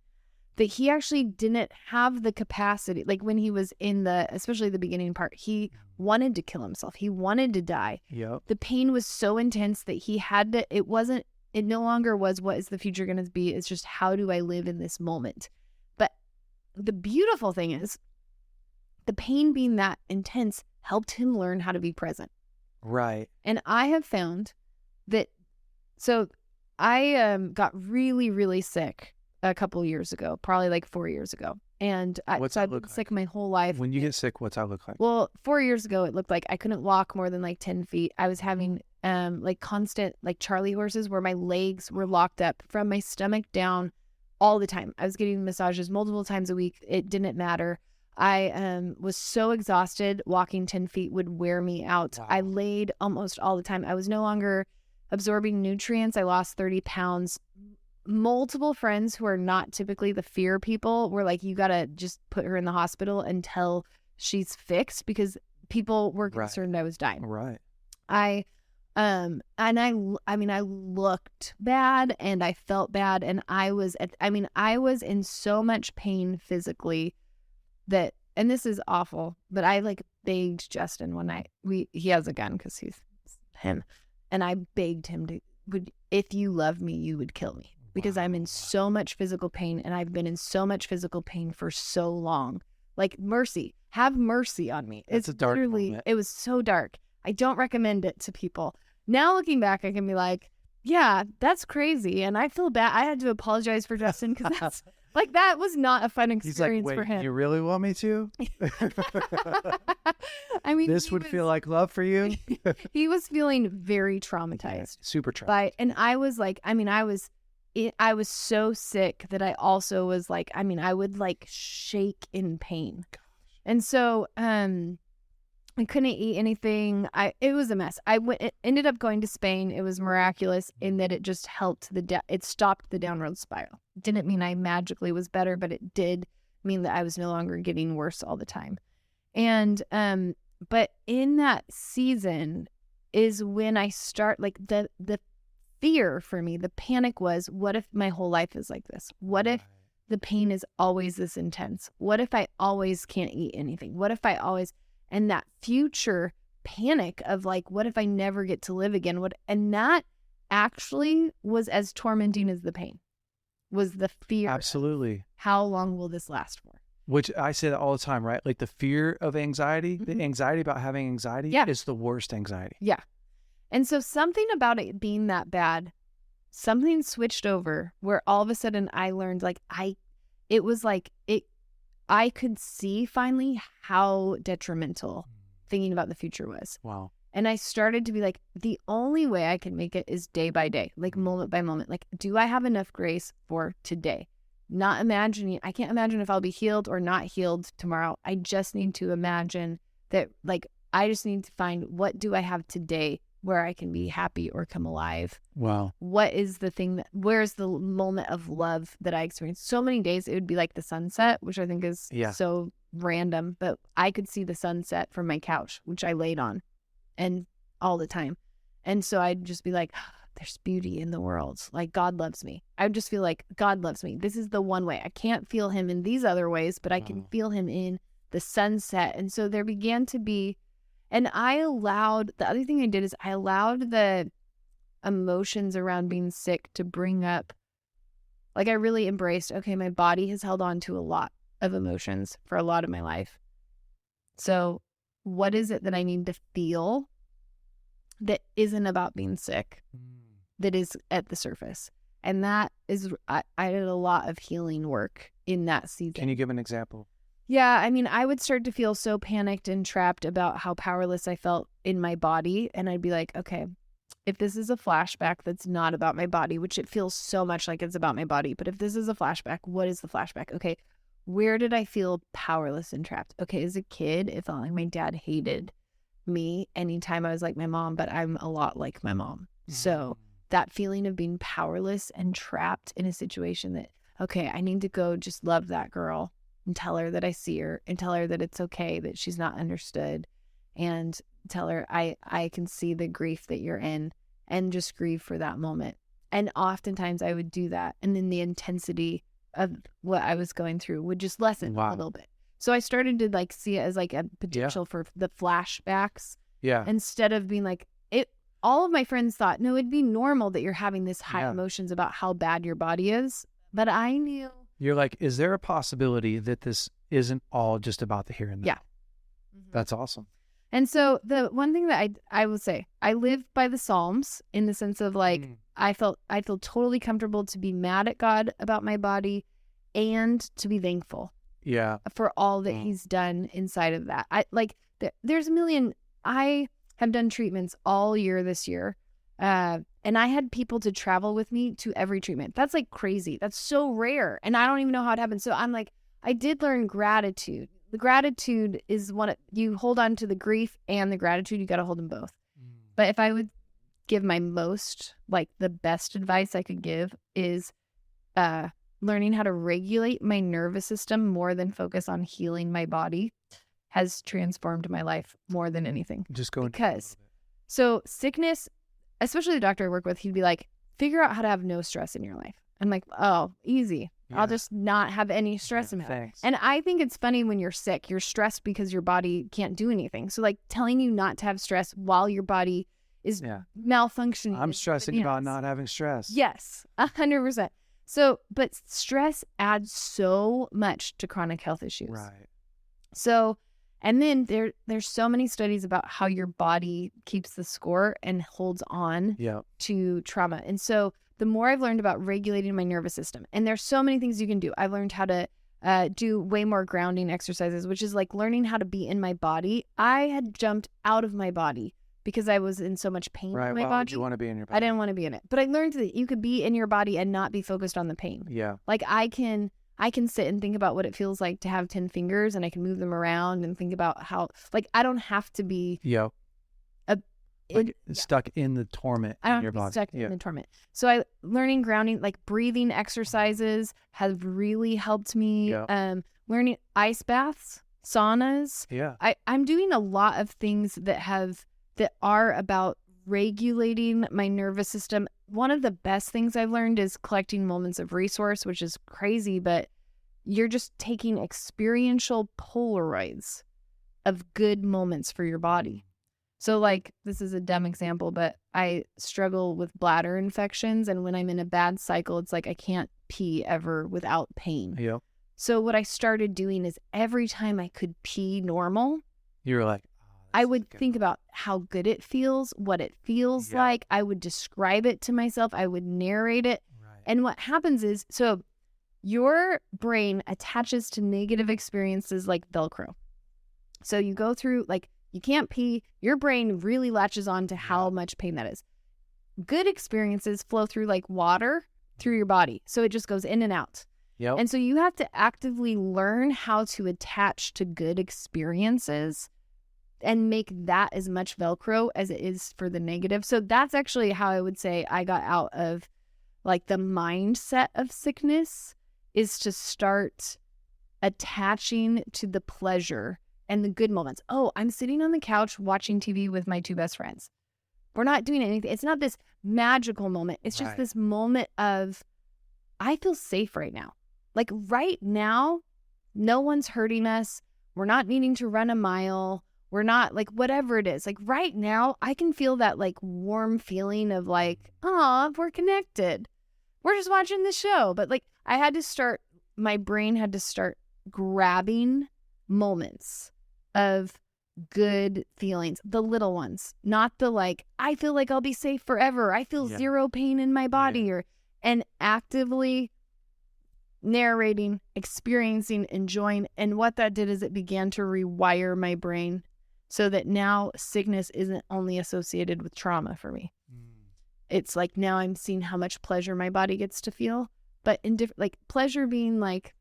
S2: that he actually didn't have the capacity. Like when he was especially the beginning part, he wanted to kill himself. He wanted to die.
S1: Yep.
S2: The pain was so intense that he had to, it no longer was what is the future going to be. It's just, how do I live in this moment? But the beautiful thing is, the pain being that intense helped him learn how to be present.
S1: Right.
S2: And I have found that, so I got really, really sick a couple years ago, probably like 4 years ago. And
S1: What's that
S2: I've been
S1: look
S2: sick my whole life.
S1: When you get sick, what's that look like?
S2: Well, 4 years ago, it looked like I couldn't walk more than like 10 feet. I was having like constant, like Charlie horses, where my legs were locked up from my stomach down all the time. I was getting massages multiple times a week. It didn't matter. I was so exhausted. Walking 10 feet would wear me out.
S1: Wow.
S2: I laid almost all the time. I was no longer absorbing nutrients. I lost 30 pounds. Multiple friends who are not typically the fear people were like, you got to just put her in the hospital until she's fixed, because people were concerned I was dying.
S1: Right.
S2: I looked bad and I felt bad, and I was in so much pain physically that, and this is awful, but I like begged Justin one night. He has a gun because he's him, and I begged him if you love me, you would kill me, because I'm in so much physical pain, and I've been in so much physical pain for so long. Like, have mercy on me.
S1: That's a dark moment.
S2: It was so dark. I don't recommend it to people. Now looking back, I can be like, yeah, that's crazy. And I feel bad. I had to apologize for Justin, because that was not a fun experience
S1: He's like,
S2: for him.
S1: You really want me to?
S2: I mean,
S1: this would feel like love for you?
S2: He was feeling very traumatized.
S1: Super traumatized.
S2: And I was like, I was so sick that I also was like, I would like shake in pain.
S1: Gosh.
S2: And so, I couldn't eat anything. It was a mess. It ended up going to Spain. It was miraculous in that it just helped it stopped the downward spiral. It didn't mean I magically was better, but it did mean that I was no longer getting worse all the time. And, but in that season is when I start, like, the fear for me, the panic was, what if my whole life is like this? What if the pain is always this intense? What if I always can't eat anything? What if I always, and that future panic of like, what if I never get to live again? And that actually was as tormenting as the pain, was the fear.
S1: Absolutely.
S2: How long will this last for?
S1: Which I say that all the time, right? Like the fear of anxiety, the anxiety about having anxiety is the worst anxiety.
S2: Yeah. And so something about it being that bad, something switched over where all of a sudden I learned I could see finally how detrimental thinking about the future was.
S1: Wow.
S2: And I started to be like, the only way I can make it is day by day, like moment by moment. Like, do I have enough grace for today? Not imagining, I can't imagine if I'll be healed or not healed tomorrow. I just need to imagine that, like, I just need to find, what do I have today where I can be happy or come alive?
S1: Wow.
S2: What is the thing where's the moment of love that I experienced? So many days it would be like the sunset, which I think is so random, but I could see the sunset from my couch, which I laid on and all the time. And so I'd just be like, there's beauty in the world. Like, God loves me. I would just feel like God loves me. This is the one way. I can't feel him in these other ways, but I can feel him in the sunset. And so there began to be, and the other thing I did is I allowed the emotions around being sick to bring up, like, I really embraced, okay, my body has held on to a lot of emotions for a lot of my life. So what is it that I need to feel that isn't about being sick, that is at the surface? And that is, I did a lot of healing work in that season.
S1: Can you give an example?
S2: Yeah, I mean, I would start to feel so panicked and trapped about how powerless I felt in my body. And I'd be like, okay, if this is a flashback that's not about my body, which it feels so much like it's about my body, but if this is a flashback, what is the flashback? Okay, where did I feel powerless and trapped? Okay, as a kid, it felt like my dad hated me anytime I was like my mom, but I'm a lot like my mom. So that feeling of being powerless and trapped in a situation that, okay, I need to go just love that girl and tell her that I see her and tell her that it's okay, that she's not understood, and tell her I can see the grief that you're in, and just grieve for that moment. And oftentimes I would do that, and then the intensity of what I was going through would just lessen a little bit. So I started to like see it as like a potential for the flashbacks. Yeah. Instead of being like it. All of my friends thought, no, it'd be normal that you're having this high emotions about how bad your body is. But I knew. You're
S1: like, is there a possibility that this isn't all just about the here and now?
S2: Yeah.
S1: That's awesome.
S2: And so the one thing that I will say, I live by the Psalms in the sense of like, I feel totally comfortable to be mad at God about my body and to be thankful.
S1: Yeah.
S2: For all that he's done inside of that. There's a million, I have done treatments all year this year. And I had people to travel with me to every treatment. That's like crazy. That's so rare. And I don't even know how it happened. So I'm like, I did learn gratitude. The gratitude is you hold on to the grief and the gratitude. You got to hold them both. But if I would give my most, like the best advice I could give is learning how to regulate my nervous system more than focus on healing my body has transformed my life more than anything.
S1: Just go
S2: because so sickness, especially the doctor I work with, he'd be like, figure out how to have no stress in your life. I'm like, oh, easy. Yeah. I'll just not have any stress in my life. And I think it's funny when you're sick, you're stressed because your body can't do anything. So like telling you not to have stress while your body is malfunctioning.
S1: I'm stressing about not having stress.
S2: Yes, 100%. So, but stress adds so much to chronic health issues.
S1: Right.
S2: So, and then there's so many studies about how your body keeps the score and holds on to trauma. And so the more I've learned about regulating my nervous system, and there's so many things you can do. I've learned how to do way more grounding exercises, which is like learning how to be in my body. I had jumped out of my body because I was in so much pain in my body.
S1: Why would you want to be in your body?
S2: I didn't want to be in it. But I learned that you could be in your body and not be focused on the pain.
S1: Yeah.
S2: Like I can sit and think about what it feels like to have 10 fingers, and I can move them around and think about how, like, I don't have to be
S1: stuck in the torment in your body.
S2: Stuck in the torment. So learning grounding, like breathing exercises have really helped me. Learning ice baths, saunas.
S1: Yeah.
S2: I'm doing a lot of things that are about regulating my nervous system. One of the best things I've learned is collecting moments of resource, which is crazy, but you're just taking experiential Polaroids of good moments for your body. So like, this is a dumb example, but I struggle with bladder infections. And when I'm in a bad cycle, it's like I can't pee ever without pain.
S1: Yep.
S2: So what I started doing is every time I could pee normal,
S1: You were like,
S2: I would think about how good it feels, what it feels like. I would describe it to myself. I would narrate it.
S1: right.
S2: And what happens is, so your brain attaches to negative experiences like Velcro. So you go through, like, you can't pee. Your brain really latches on to how much pain that is. Good experiences flow through like water through your body. So it just goes in and out.
S1: Yep.
S2: And so you have to actively learn how to attach to good experiences and make that as much Velcro as it is for the negative. So that's actually how I would say I got out of like the mindset of sickness, is to start attaching to the pleasure and the good moments. Oh, I'm sitting on the couch watching TV with my two best friends. We're not doing anything. It's not this magical moment. It's just this moment of, I feel safe right now. Like right now, no one's hurting us. We're not needing to run a mile. We're not, like, whatever it is. Like right now, I can feel that like warm feeling of like, oh, we're connected. We're just watching the show. But like my brain had to start grabbing moments of good feelings, the little ones, not the like, I feel like I'll be safe forever. I feel zero pain in my body, and actively narrating, experiencing, enjoying. And what that did is it began to rewire my brain so that now sickness isn't only associated with trauma for me. It's like now I'm seeing how much pleasure my body gets to feel, but in different, like pleasure being like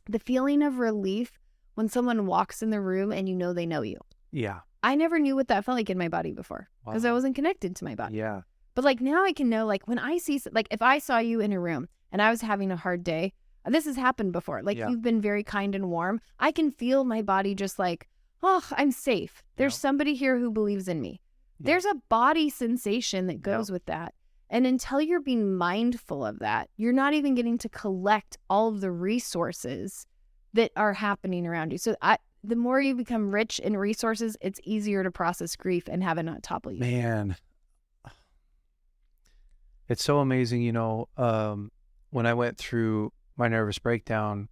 S2: the feeling of relief when someone walks in the room and you know they know you.
S1: Yeah.
S2: I never knew what that felt like in my body before because I wasn't connected to my body.
S1: Yeah.
S2: But like now I can know, like when I see, like if I saw you in a room and I was having a hard day, this has happened before. Like you've been very kind and warm. I can feel my body just like, oh, I'm safe. There's somebody here who believes in me. There's a body sensation that goes with that. And until you're being mindful of that, you're not even getting to collect all of the resources that are happening around you. So the more you become rich in resources, it's easier to process grief and have it not topple you.
S1: Man, it's so amazing. You know, when I went through my nervous breakdown,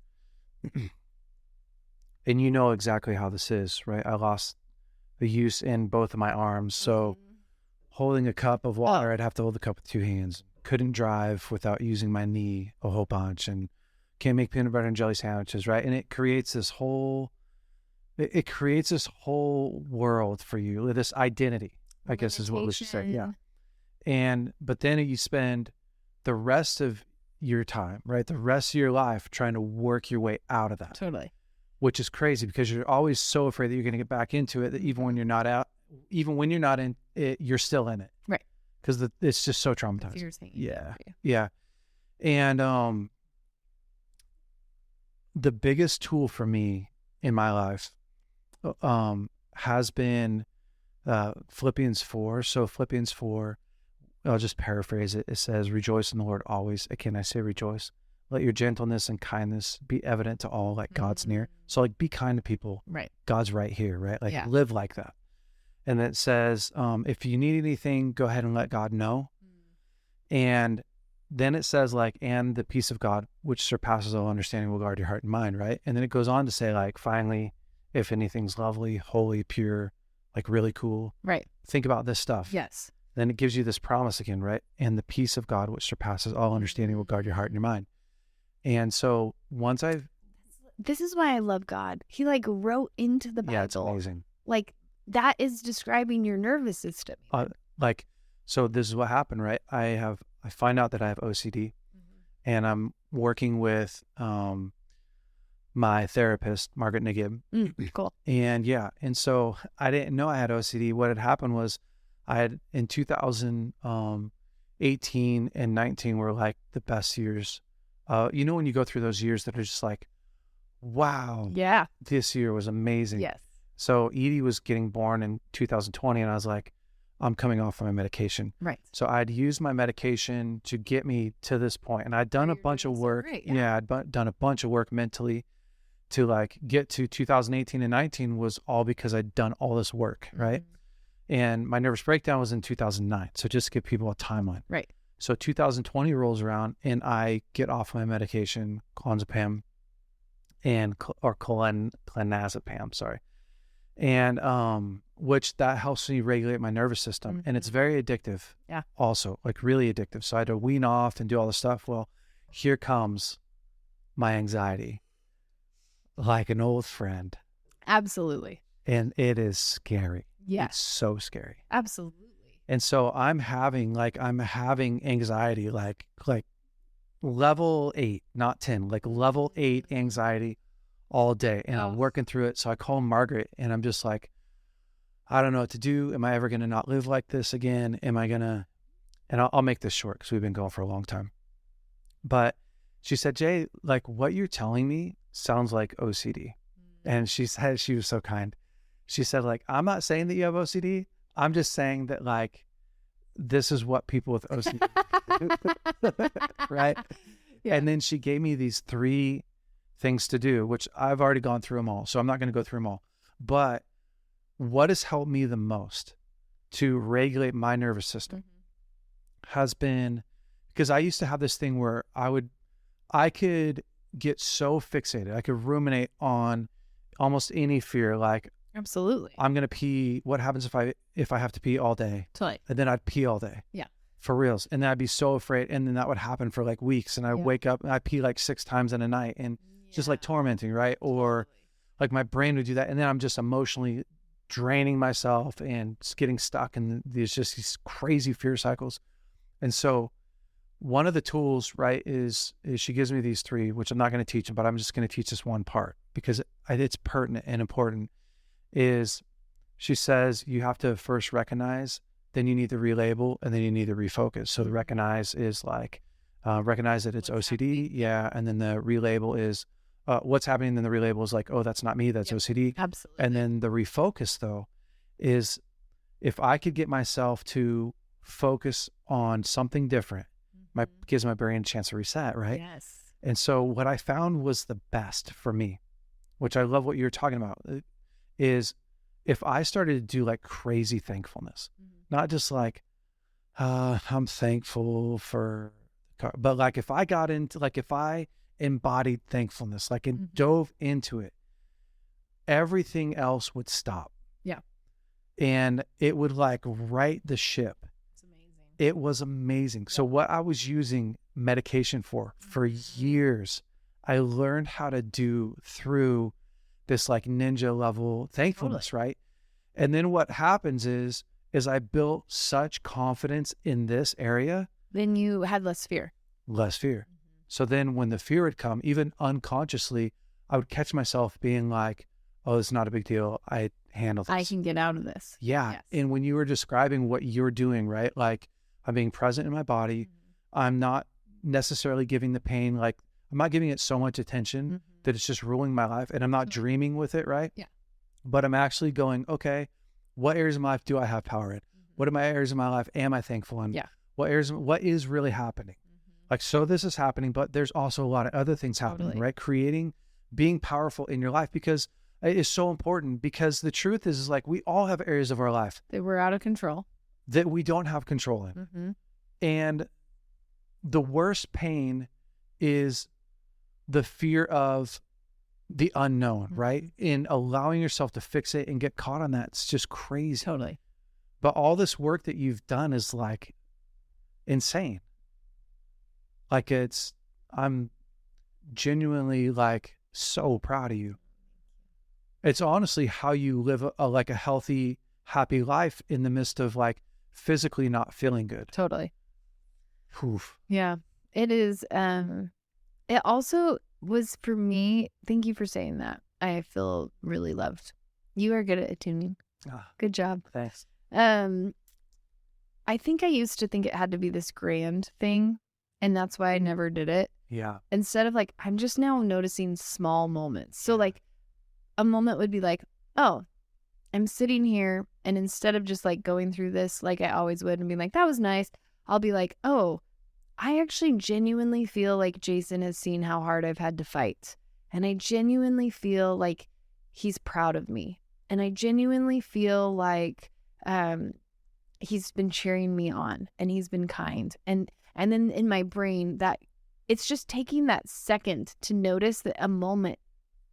S1: and you know exactly how this is, right? I lost the use in both of my arms. So holding a cup of water, I'd have to hold the cup with two hands. Couldn't drive without using my knee a whole bunch, and can't make peanut butter and jelly sandwiches, right? And it creates this whole world for you, this identity, I guess is what we should say. Yeah. But then you spend the rest of your time, right? The rest of your life trying to work your way out of that.
S2: Totally.
S1: Which is crazy because you're always so afraid that you're going to get back into it, that even when you're not in it, you're still in it.
S2: Right.
S1: Because it's just so traumatizing.
S2: Fear's hanging
S1: Yeah.
S2: over you.
S1: Yeah. And the biggest tool for me in my life has been Philippians 4. So Philippians 4, I'll just paraphrase it. It says, rejoice in the Lord always. Again, I say rejoice. Let your gentleness and kindness be evident to all, like God's near. So like be kind to people.
S2: Right.
S1: God's right here, right? Like live like that. And then it says, if you need anything, go ahead and let God know. And then it says like, and the peace of God, which surpasses all understanding, will guard your heart and mind, right? And then it goes on to say like, finally, if anything's lovely, holy, pure, like really cool.
S2: Right.
S1: Think about this stuff.
S2: Yes.
S1: Then it gives you this promise again, right? And the peace of God, which surpasses all understanding, will guard your heart and your mind. And so
S2: this is why I love God. He like wrote into the Bible.
S1: Yeah, it's amazing.
S2: Like that is describing your nervous system.
S1: So this is what happened, right? I find out that I have OCD, and I'm working with my therapist, Margaret Nagib.
S2: Cool.
S1: And so I didn't know I had OCD. What had happened was I had in 2018 and 19 were like the best years. You know, when you go through those years that are just like, wow, this year was amazing.
S2: Yes.
S1: So Edie was getting born in 2020, and I was like, I'm coming off my medication.
S2: Right.
S1: So I'd used my medication to get me to this point, and I'd done a
S2: You're
S1: bunch
S2: doing
S1: of
S2: so
S1: work.
S2: great,
S1: Yeah, done a bunch of work mentally to like get to 2018 and 19 was all because I'd done all this work, right? And my nervous breakdown was in 2009. So just to give people a timeline.
S2: Right.
S1: So 2020 rolls around and I get off my medication, clonazepam or clonazepam, sorry. And which that helps me regulate my nervous system. And it's very addictive.
S2: Yeah.
S1: Also, like really addictive. So I had to wean off and do all this stuff. Well, here comes my anxiety, like an old friend.
S2: Absolutely.
S1: And it is scary.
S2: Yeah.
S1: It's so scary.
S2: Absolutely.
S1: And so I'm having anxiety, like level 8, not 10, like level 8 anxiety all day. And I'm working through it. So I call Margaret and I'm just like, I don't know what to do. Am I ever going to not live like this again? Am I going to, and I'll make this short because we've been going for a long time. But she said, Jay, like what you're telling me sounds like OCD. And she said, she was so kind. She said, like, I'm not saying that you have OCD. I'm just saying that, like, this is what people with OCD do. Right? Yeah. And then she gave me these 3 things to do, which I've already gone through them all. So I'm not going to go through them all. But what has helped me the most to regulate my nervous system has been, because I used to have this thing where I could get so fixated. I could ruminate on almost any fear, like,
S2: absolutely,
S1: I'm going to pee. What happens if I have to pee all day?
S2: Totally.
S1: And then I'd pee all day.
S2: Yeah.
S1: For reals. And then I'd be so afraid. And then that would happen for like weeks. And I'd wake up and I'd pee like 6 times in a night and just like tormenting, right? Or like my brain would do that. And then I'm just emotionally draining myself and just getting stuck in these crazy fear cycles. And so one of the tools, right, is she gives me these 3, which I'm not going to teach them, but I'm just going to teach this one part because it's pertinent and important, is she says you have to first recognize, then you need to relabel, and then you need to refocus. So the recognize is like, recognize that it's OCD. Happening. Yeah. And then the relabel is what's happening. Then the relabel is like, oh, that's not me. That's OCD.
S2: Absolutely.
S1: And then the refocus though is if I could get myself to focus on something different, gives my brain a chance to reset, right?
S2: Yes.
S1: And so what I found was the best for me, which I love what you're talking about, is if I started to do like crazy thankfulness, not just like, I'm thankful for, but like if I got into, like if I embodied thankfulness, like and dove into it, everything else would stop.
S2: Yeah.
S1: And it would like right the ship. It was amazing. So what I was using medication for years, I learned how to do through this like ninja level thankfulness, right? And then what happens is I built such confidence in this area.
S2: Then you had less fear.
S1: So then when the fear would come, even unconsciously, I would catch myself being like, oh, it's not a big deal. I handle this.
S2: I can get out of this.
S1: Yeah. Yes. And when you were describing what you're doing, right? Like, I'm being present in my body. I'm not necessarily giving the pain, like I'm not giving it so much attention that it's just ruling my life, and I'm not dreaming with it, right?
S2: Yeah.
S1: But I'm actually going, okay, what areas of my life do I have power in? What are my areas of my life am I thankful in?
S2: Yeah.
S1: What is really happening? Like, so this is happening, but there's also a lot of other things happening, right? Being powerful in your life, because it is so important, because the truth is like we all have areas of our life
S2: that we're out of control,
S1: that we don't have control in. And the worst pain is the fear of the unknown, right? In allowing yourself to fixate and get caught on that. It's just crazy.
S2: Totally.
S1: But all this work that you've done is like insane. Like I'm genuinely like so proud of you. It's honestly how you live like a healthy, happy life in the midst of like physically not feeling good.
S2: Totally.
S1: Oof.
S2: Yeah, it is. It also was for me. Thank you for saying that. I feel really loved. You are good at attuning. Good job.
S1: Thanks.
S2: I think I used to think it had to be this grand thing, and that's why I never did it.
S1: Yeah.
S2: Instead of like, I'm just now noticing small moments. So like a moment would be like, oh, I'm sitting here, and instead of just like going through this like I always would and being like, that was nice, I'll be like, oh, I actually genuinely feel like Jason has seen how hard I've had to fight. And I genuinely feel like he's proud of me. And I genuinely feel like he's been cheering me on and he's been kind. And then in my brain, that it's just taking that second to notice that a moment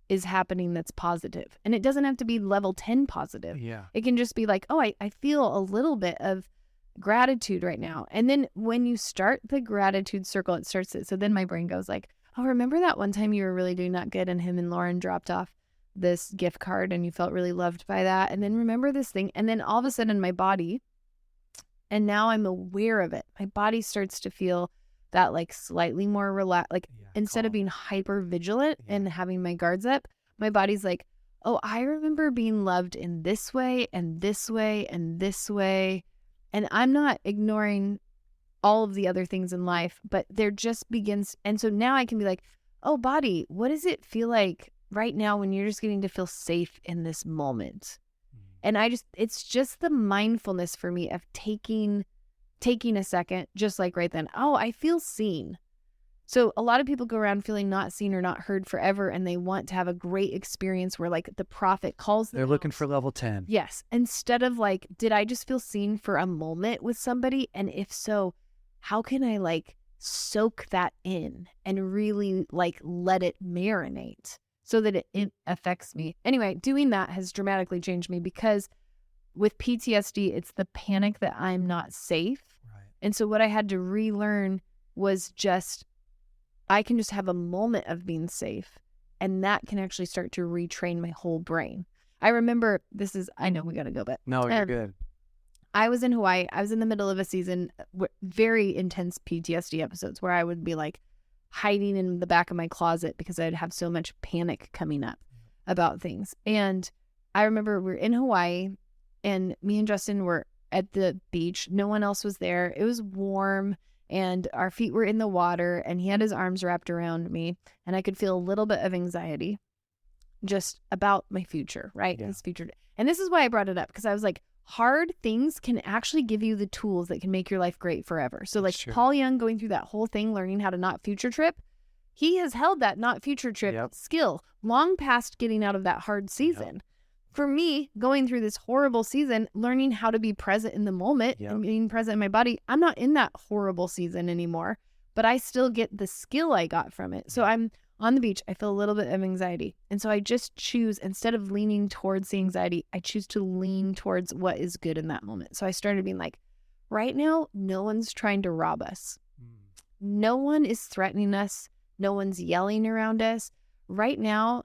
S2: is happening that's positive. And it doesn't have to be level 10 positive.
S1: Yeah.
S2: It can just be like, oh, I feel a little bit of gratitude right now. And then when you start the gratitude circle, it starts it. So then my brain goes like, oh, remember that one time you were really doing that good and him and Lauren dropped off this gift card and you felt really loved by that. And then remember this thing. And then all of a sudden my body, and now I'm aware of it, my body starts to feel that like slightly more relaxed, like instead of being hyper vigilant and having my guards up, my body's like, oh, I remember being loved in this way and this way and this way. And I'm not ignoring all of the other things in life, but there just begins. And so now I can be like, oh, body, what does it feel like right now when you're just getting to feel safe in this moment? And it's just the mindfulness for me of taking a second, just like right then, oh, I feel seen. So a lot of people go around feeling not seen or not heard forever, and they want to have a great experience where like the prophet calls them.
S1: They're looking for level 10.
S2: Yes. Instead of like, did I just feel seen for a moment with somebody? And if so, how can I like soak that in and really like let it marinate so that it affects me? Anyway, doing that has dramatically changed me, because with PTSD, it's the panic that I'm not safe.
S1: Right.
S2: And so what I had to relearn was just, I can just have a moment of being safe, and that can actually start to retrain my whole brain. I remember I know we got to go, but
S1: No, you're good.
S2: I was in Hawaii. I was in the middle of a season, very intense PTSD episodes where I would be like hiding in the back of my closet because I'd have so much panic coming up about things. And I remember we were in Hawaii and me and Justin were at the beach. No one else was there. It was warm and our feet were in the water, and he had his arms wrapped around me, and I could feel a little bit of anxiety just about my future, right?
S1: Yeah.
S2: His future. And this is why I brought it up, because I was like, hard things can actually give you the tools that can make your life great forever. So like Paul Young going through that whole thing, learning how to not future trip, he has held that not future trip skill long past getting out of that hard season. Yep. For me, going through this horrible season, learning how to be present in the moment and being present in my body, I'm not in that horrible season anymore, but I still get the skill I got from it. So I'm on the beach, I feel a little bit of anxiety. And so I just choose, instead of leaning towards the anxiety, I choose to lean towards what is good in that moment. So I started being like, right now, no one's trying to rob us. No one is threatening us. No one's yelling around us. Right now,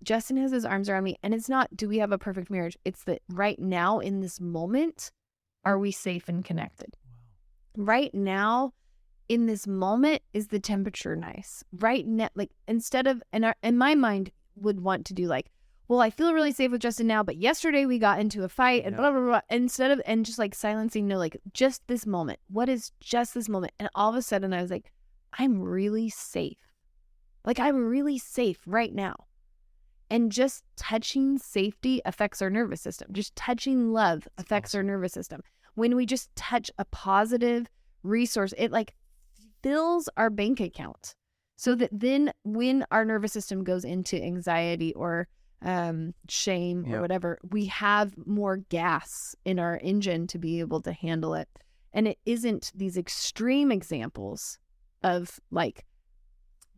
S2: Justin has his arms around me, and it's not, do we have a perfect marriage? It's that right now in this moment, are we safe and connected? Wow. Right now, in this moment, is the temperature nice? Right now, like instead of, and my mind would want to do like, well, I feel really safe with Justin now, but yesterday we got into a fight and blah, blah, blah. Instead of, and just like silencing, no, like just this moment. What is just this moment? And all of a sudden I was like, I'm really safe. Like I'm really safe right now. And just touching safety affects our nervous system. Just touching love affects our nervous system. When we just touch a positive resource, it like fills our bank account. So that then when our nervous system goes into anxiety or shame or whatever, we have more gas in our engine to be able to handle it. And it isn't these extreme examples of like,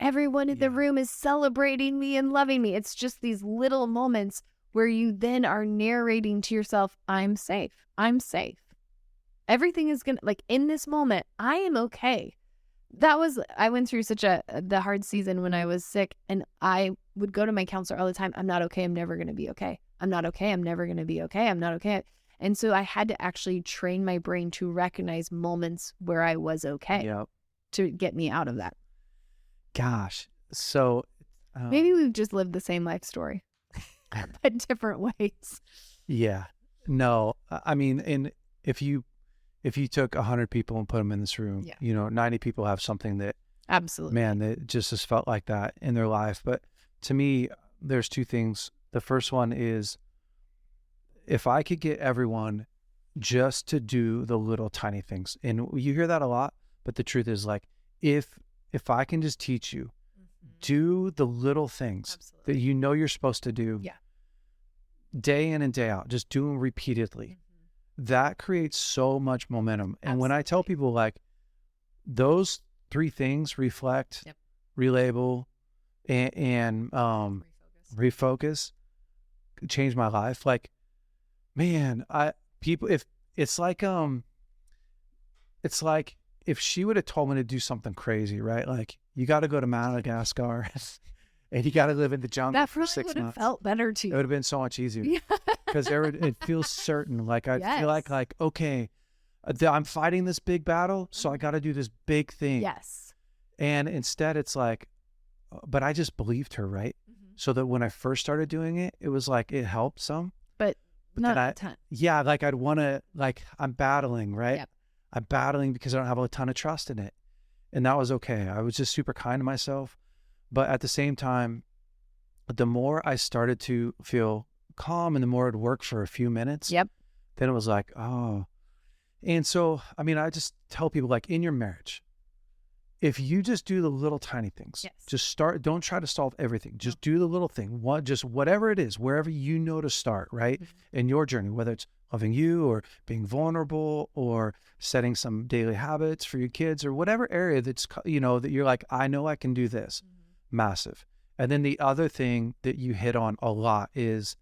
S2: everyone in the room is celebrating me and loving me. It's just these little moments where you then are narrating to yourself, I'm safe. I'm safe. Everything is going to, like in this moment, I am okay. I went through the hard season when I was sick, and I would go to my counselor all the time. I'm not okay. I'm never going to be okay. I'm not okay. I'm never going to be okay. I'm not okay. And so I had to actually train my brain to recognize moments where I was okay to get me out of that.
S1: Gosh. So
S2: maybe we've just lived the same life story, but different ways.
S1: Yeah. No, I mean, and if you took 100 people and put them in this room, 90 people have something that
S2: absolutely,
S1: man, that just has felt like that in their life. But to me, there's two things. The first one is if I could get everyone just to do the little tiny things, and you hear that a lot, but the truth is, like, if I can just teach you, do the little things that you know you're supposed to do day in and day out, just do them repeatedly. That creates so much momentum. And when I tell people, like, those 3 things, reflect, relabel, and refocus, changed my life. Like, man, if she would have told me to do something crazy, right? Like, you got to go to Madagascar and you got to live in the jungle for 6 months. That
S2: would have felt better to you.
S1: It would have been so much easier because it feels certain. Like, I feel like, okay, I'm fighting this big battle, so I got to do this big thing.
S2: Yes.
S1: And instead it's like, but I just believed her, right? So that when I first started doing it, it was like, it helped some.
S2: But not a ton.
S1: Yeah, like I'd want to, like, I'm battling, right? Yep. I'm battling because I don't have a ton of trust in it. And that was okay. I was just super kind to myself. But at the same time, the more I started to feel calm and the more it'd work for a few minutes, then it was like, oh. And so, I mean, I just tell people, like, in your marriage, if you just do the little tiny things, just start, don't try to solve everything. Just do the little thing, just whatever it is, wherever you know to start, right? In your journey, whether it's loving you or being vulnerable or setting some daily habits for your kids or whatever area that's, you know, that you're like, I know I can do this. Massive. And then the other thing that you hit on a lot is,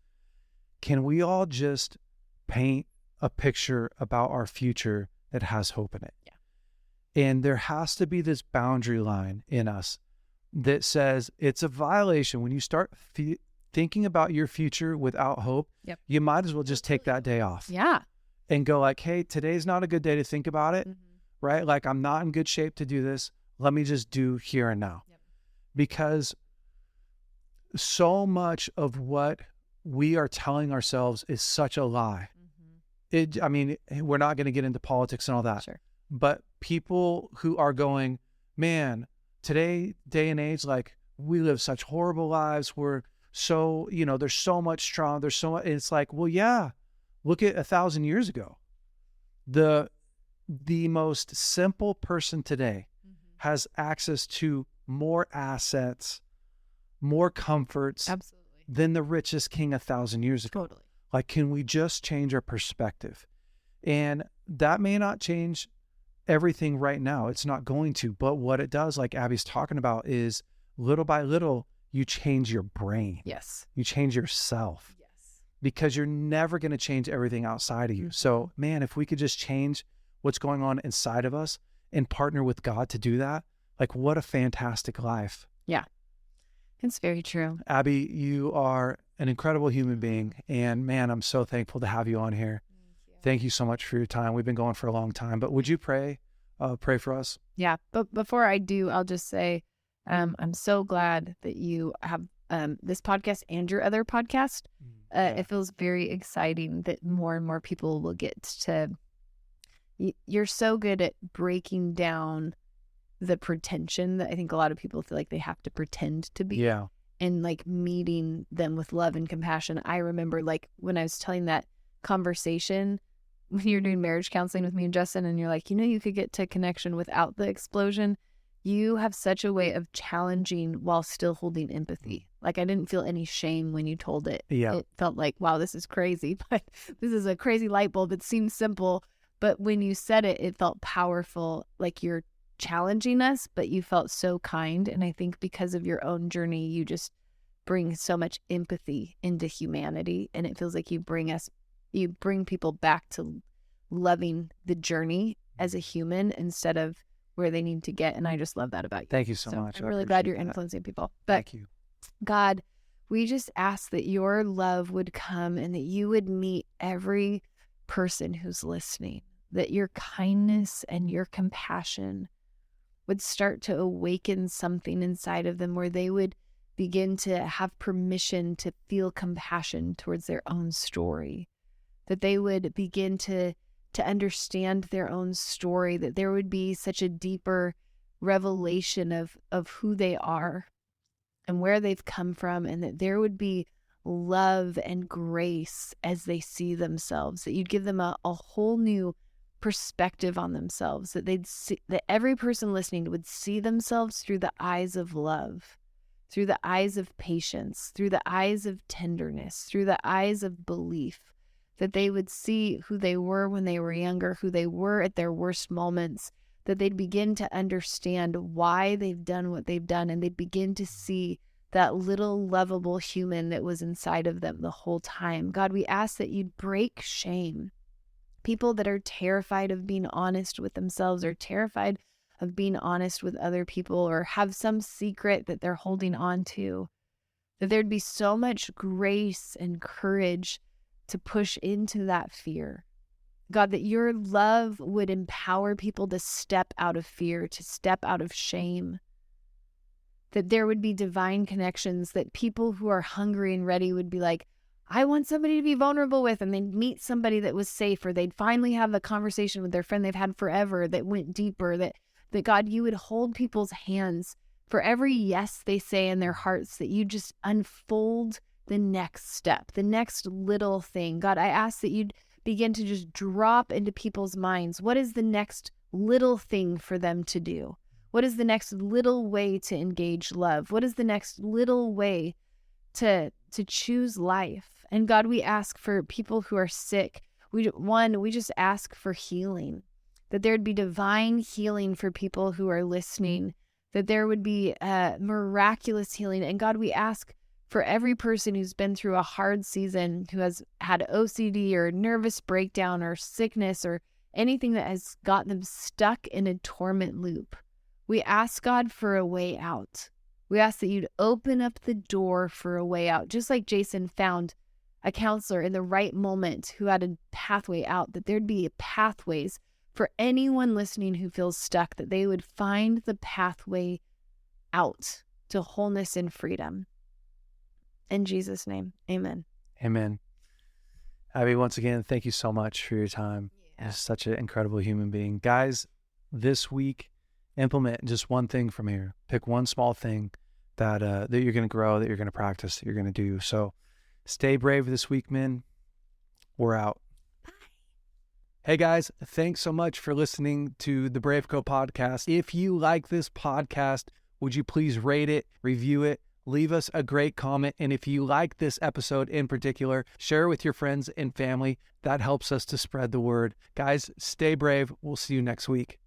S1: can we all just paint a picture about our future that has hope in it? And there has to be this boundary line in us that says it's a violation when you start thinking about your future without hope. You might as well just take that day off. And go like, hey, today's not a good day to think about it, right? Like, I'm not in good shape to do this. Let me just do here and now. Because so much of what we are telling ourselves is such a lie. I mean, we're not going to get into politics and all that. But people who are going, man, today, day and age, like, we live such horrible lives. We're so, you know, there's so much trauma. There's so much. It's like, well, yeah, look at 1,000 years ago. The most simple person today has access to more assets, more comforts than the richest king 1,000 years ago. Like, can we just change our perspective? And that may not change everything right now. It's not going to, but what it does, like Abby's talking about, is little by little, you change your brain. You change yourself. Because you're never going to change everything outside of you. So, man, if we could just change what's going on inside of us and partner with God to do that, like, what a fantastic life.
S2: It's very true.
S1: Abby, you are an incredible human being. And man, I'm so thankful to have you on here. Thank you so much for your time. We've been going for a long time, but would you pray for us?
S2: But before I do, I'll just say, I'm so glad that you have this podcast and your other podcast. It feels very exciting that more and more people will get to, you're so good at breaking down the pretension that I think a lot of people feel like they have to pretend to be. And like meeting them with love and compassion. I remember, like, when I was telling that conversation when you're doing marriage counseling with me and Justin, and you're like, you know, you could get to connection without the explosion. You have such a way of challenging while still holding empathy. Like, I didn't feel any shame when you told it. It felt like, wow, this is crazy, but this is a crazy light bulb. It seems simple, but when you said it, it felt powerful. Like, you're challenging us, but you felt so kind. And I think because of your own journey, you just bring so much empathy into humanity. And it feels like you bring people back to loving the journey as a human instead of where they need to get. And I just love that about you.
S1: Thank you so much.
S2: I'm really glad you're influencing people. But
S1: thank you.
S2: God, we just ask that your love would come and that you would meet every person who's listening, that your kindness and your compassion would start to awaken something inside of them where they would begin to have permission to feel compassion towards their own story, that they would begin to understand their own story, that there would be such a deeper revelation of who they are and where they've come from, and that there would be love and grace as they see themselves, that you'd give them a whole new perspective on themselves, that they'd see, that every person listening would see themselves through the eyes of love, through the eyes of patience, through the eyes of tenderness, through the eyes of belief, that they would see who they were when they were younger, who they were at their worst moments, that they'd begin to understand why they've done what they've done, and they'd begin to see that little lovable human that was inside of them the whole time. God, we ask that you'd break shame. People that are terrified of being honest with themselves, or terrified of being honest with other people, or have some secret that they're holding on to, that there'd be so much grace and courage to push into that fear. God, that your love would empower people to step out of fear, to step out of shame, that there would be divine connections, that people who are hungry and ready would be like, I want somebody to be vulnerable with, and they'd meet somebody that was safe, or they'd finally have a conversation with their friend they've had forever that went deeper, that God, you would hold people's hands for every yes they say in their hearts, that you just unfold the next step, the next little thing. God, I ask that you'd begin to just drop into people's minds. What is the next little thing for them to do? What is the next little way to engage love? What is the next little way to choose life? And God, we ask for people who are sick. We just ask for healing, that there'd be divine healing for people who are listening, that there would be miraculous healing. And God, we ask for every person who's been through a hard season, who has had OCD or nervous breakdown or sickness or anything that has got them stuck in a torment loop. We ask, God, for a way out. We ask that you'd open up the door for a way out, just like Jason found a counselor in the right moment who had a pathway out, that there'd be pathways for anyone listening who feels stuck, that they would find the pathway out to wholeness and freedom. In Jesus' name, amen.
S1: Amen. Abby, once again, thank you so much for your time.
S2: Yeah.
S1: You're such an incredible human being. Guys, this week, implement just one thing from here. Pick one small thing that you're going to grow, that you're going to practice, that you're going to do. So stay brave this week, men. We're out.
S2: Bye.
S1: Hey guys, thanks so much for listening to the BraveCo podcast. If you like this podcast, would you please rate it, review it, leave us a great comment. And if you like this episode in particular, share it with your friends and family. That helps us to spread the word. Guys, stay brave. We'll see you next week.